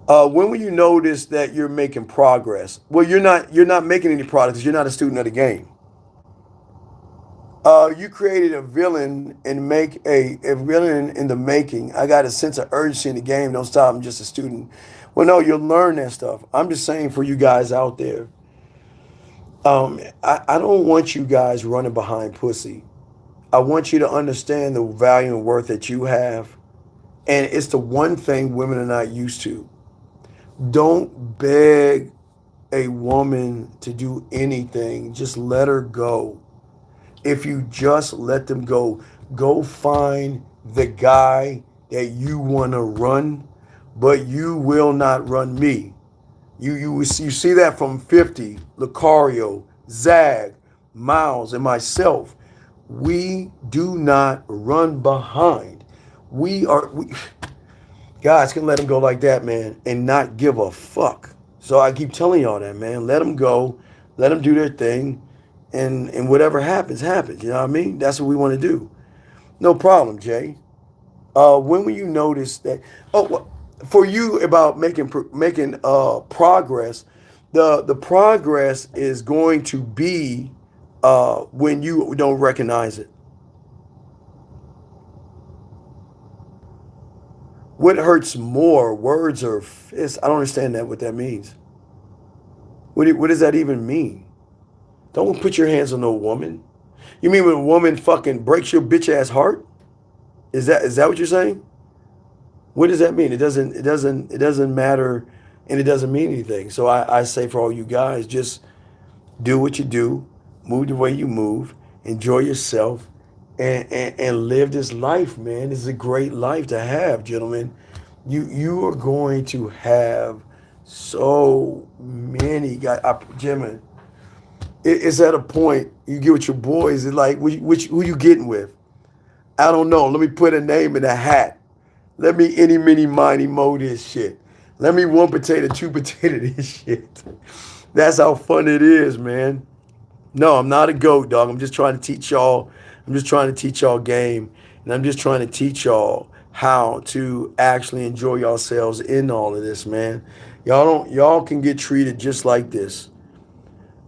When will you notice that you're making progress? Well, you're not making any progress 'cause you're not a student of the game. You created a villain and make a villain in the making. I got a sense of urgency in the game. Don't stop. I'm just a student. Well, no, you'll learn that stuff. I'm just saying for you guys out there, I don't want you guys running behind pussy. I want you to understand the value and worth that you have. And it's the one thing women are not used to. Don't beg a woman to do anything. Just let her go. If you just let them go find the guy that you want to run, but you will not run me. You see that from 50, Lucario, Zag, Miles, and myself. We do not run behind. We guys can let them go like that, man, and not give a fuck. So I keep telling y'all that, man. Let them go, let them do their thing, and whatever happens, happens. You know what I mean? That's what we want to do. No problem, Jay. When will you notice that? Oh, well, for you about making progress, the progress is going to be when you don't recognize it. What hurts more, words or fists? I don't understand that. What that means? What does that even mean? Don't put your hands on no woman. You mean when a woman fucking breaks your bitch ass heart? Is that what you're saying? What does that mean? It doesn't matter, and it doesn't mean anything. So I say for all you guys, just do what you do, move the way you move, enjoy yourself, and live this life, man. This is a great life to have, gentlemen. You are going to have so many guys, gentlemen. It's at a point you get with your boys. It's like which who you getting with? I don't know. Let me put a name in a hat. Let me any, mini, miny, mo this shit. Let me one potato, two potato this shit. That's how fun it is, man. No, I'm not a goat, dog. I'm just trying to teach y'all. I'm just trying to teach y'all game. And I'm just trying to teach y'all how to actually enjoy yourselves in all of this, man. Y'all can get treated just like this.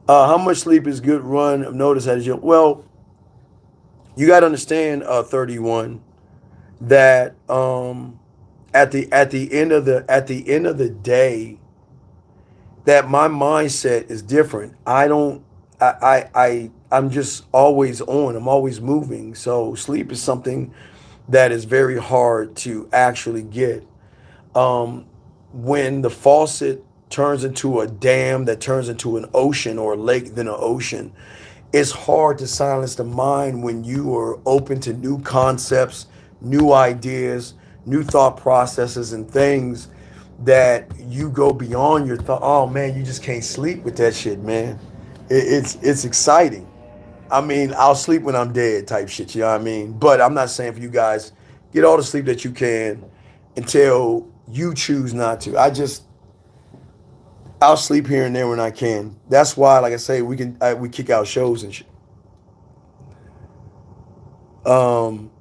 How much sleep is good run of notice at you? Well, you got to understand, 31, that at the end of the day, that my mindset is different. I don't I'm just always on. I'm always moving. So sleep is something that is very hard to actually get. Um, when the faucet turns into a dam that turns into an ocean or a lake then an ocean, it's hard to silence the mind when you are open to new concepts, new ideas, new thought processes, and things that you go beyond your thought. Oh man, you just can't sleep with that shit, man. It's exciting. I mean, I'll sleep when I'm dead type shit, you know what I mean? But I'm not saying for you guys, get all the sleep that you can until you choose not to. I'll sleep here and there when I can. That's why, like I say, we kick out shows and shit. Um,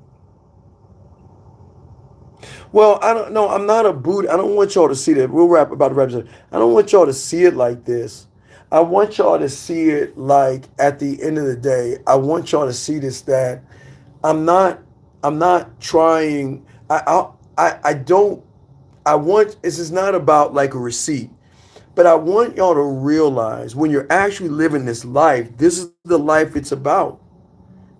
well, I don't know. I'm not a boot. I don't want y'all to see that. We'll wrap about the rap. I don't want y'all to see it like this. I want y'all to see it like at the end of the day. I want y'all to see this that I'm not. I'm not trying. I don't. I want. This is not about like a receipt. But I want y'all to realize when you're actually living this life, this is the life it's about.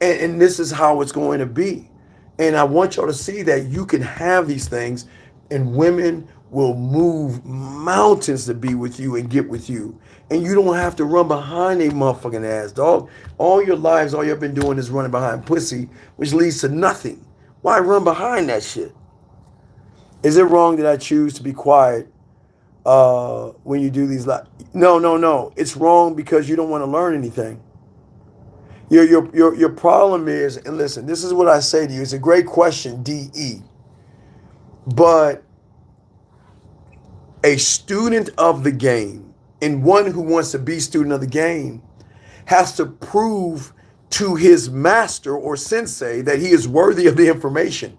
And this is how it's going to be. And I want y'all to see that you can have these things and women will move mountains to be with you and get with you. And you don't have to run behind a motherfucking ass, dog. All your lives, all you've been doing is running behind pussy, which leads to nothing. Why run behind that shit? Is it wrong that I choose to be quiet when you do these no, no, no. It's wrong because you don't want to learn anything. Your problem is, and listen, this is what I say to you. It's a great question, DE. But a student of the game and one who wants to be student of the game has to prove to his master or sensei that he is worthy of the information.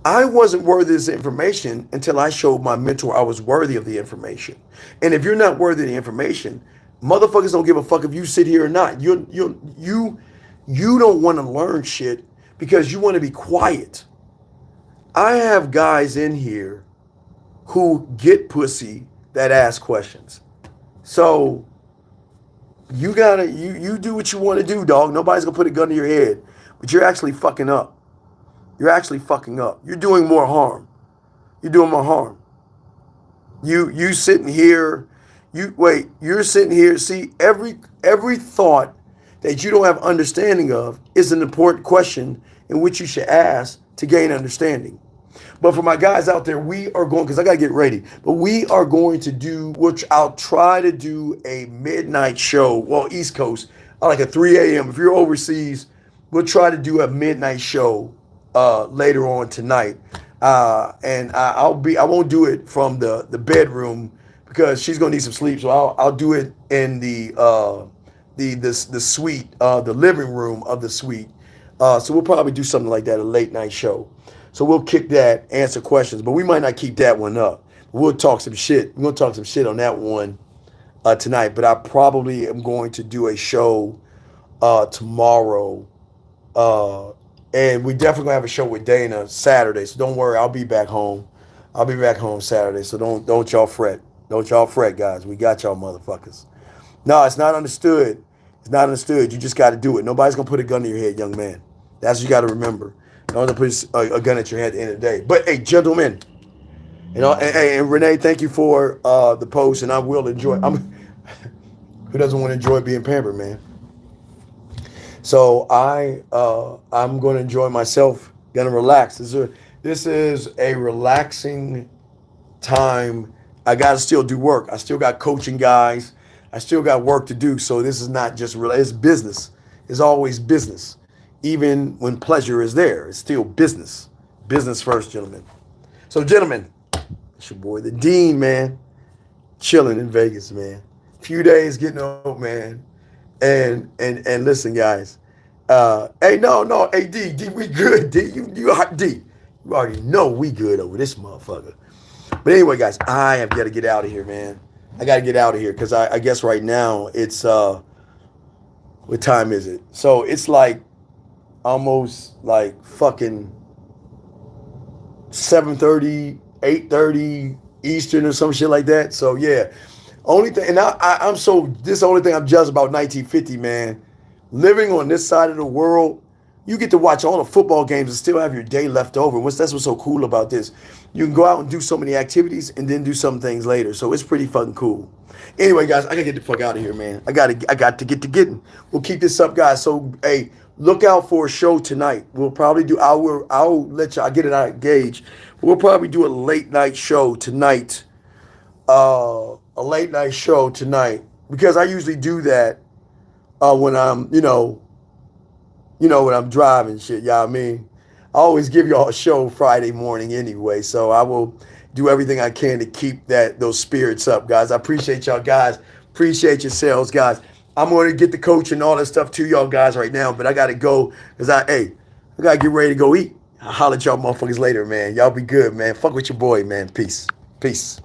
I wasn't worthy of this information until I showed my mentor I was worthy of the information. And if you're not worthy of the information, motherfuckers don't give a fuck if you sit here or not. You don't want to learn shit because you want to be quiet. I have guys in here who get pussy that ask questions. So you gotta you do what you want to do, dog. Nobody's gonna put a gun to your head, but you're actually fucking up. You're actually fucking up. You're doing more harm. You're doing more harm. You sitting here, you're sitting here. See, every thought that you don't have understanding of is an important question in which you should ask to gain understanding. But for my guys out there, we are going, because I got to get ready, but we are going to do, which I'll try to do a midnight show, well, East Coast, like a 3 a.m. If you're overseas, we'll try to do a midnight show later on tonight. And I won't do it from the bedroom because she's going to need some sleep. So I'll do it in the suite, the living room of the suite. So we'll probably do something like that, a late night show. So we'll kick that, answer questions, but we might not keep that one up. We'll talk some shit. We're going to talk some shit on that one tonight, but I probably am going to do a show tomorrow. And we definitely gonna have a show with Dana Saturday. So don't worry, I'll be back home. I'll be back home Saturday. So don't y'all fret. Don't y'all fret, guys. We got y'all motherfuckers. No, it's not understood. It's not understood. You just got to do it. Nobody's gonna put a gun to your head, young man. That's what you got to remember. No one's gonna put a gun at your head at the end of the day. But hey, gentlemen, and Renee, thank you for the post, and I will enjoy. Who doesn't want to enjoy being pampered, man? So I'm going to enjoy myself, going to relax. This is a relaxing time. I got to still do work. I still got coaching guys. I still got work to do. So this is not just it's business. It's always business. Even when pleasure is there, it's still business. Business first, gentlemen. So, gentlemen, it's your boy, the Dean, man. Chilling in Vegas, man. Few days getting old, man. And listen, guys. Hey, hey, D, we good, D. D, you already know we good over this motherfucker. But anyway, guys, I have got to get out of here, man. I got to get out of here because I guess right now it's what time is it? So it's like almost like fucking 7:30, 8:30 Eastern or some shit like that. So yeah. Only thing, and this is the only thing I'm jealous about 1950, man. Living on this side of the world, you get to watch all the football games and still have your day left over. That's what's so cool about this. You can go out and do so many activities and then do some things later. So it's pretty fucking cool. Anyway, guys, I gotta get the fuck out of here, man. I got to get to getting. We'll keep this up, guys. So hey, look out for a show tonight. We'll probably do. I'll let y'all get it out of Gauge. We'll probably do a late night show tonight. A late night show tonight because I usually do that when I'm, when I'm driving shit. You know what I mean? I always give y'all a show Friday morning anyway, so I will do everything I can to keep those spirits up, guys. I appreciate y'all, guys. Appreciate yourselves, guys. I'm going to get the coach and all that stuff to y'all guys right now, but I got to go because I got to get ready to go eat. I'll holler at y'all motherfuckers later, man. Y'all be good, man. Fuck with your boy, man. Peace. Peace.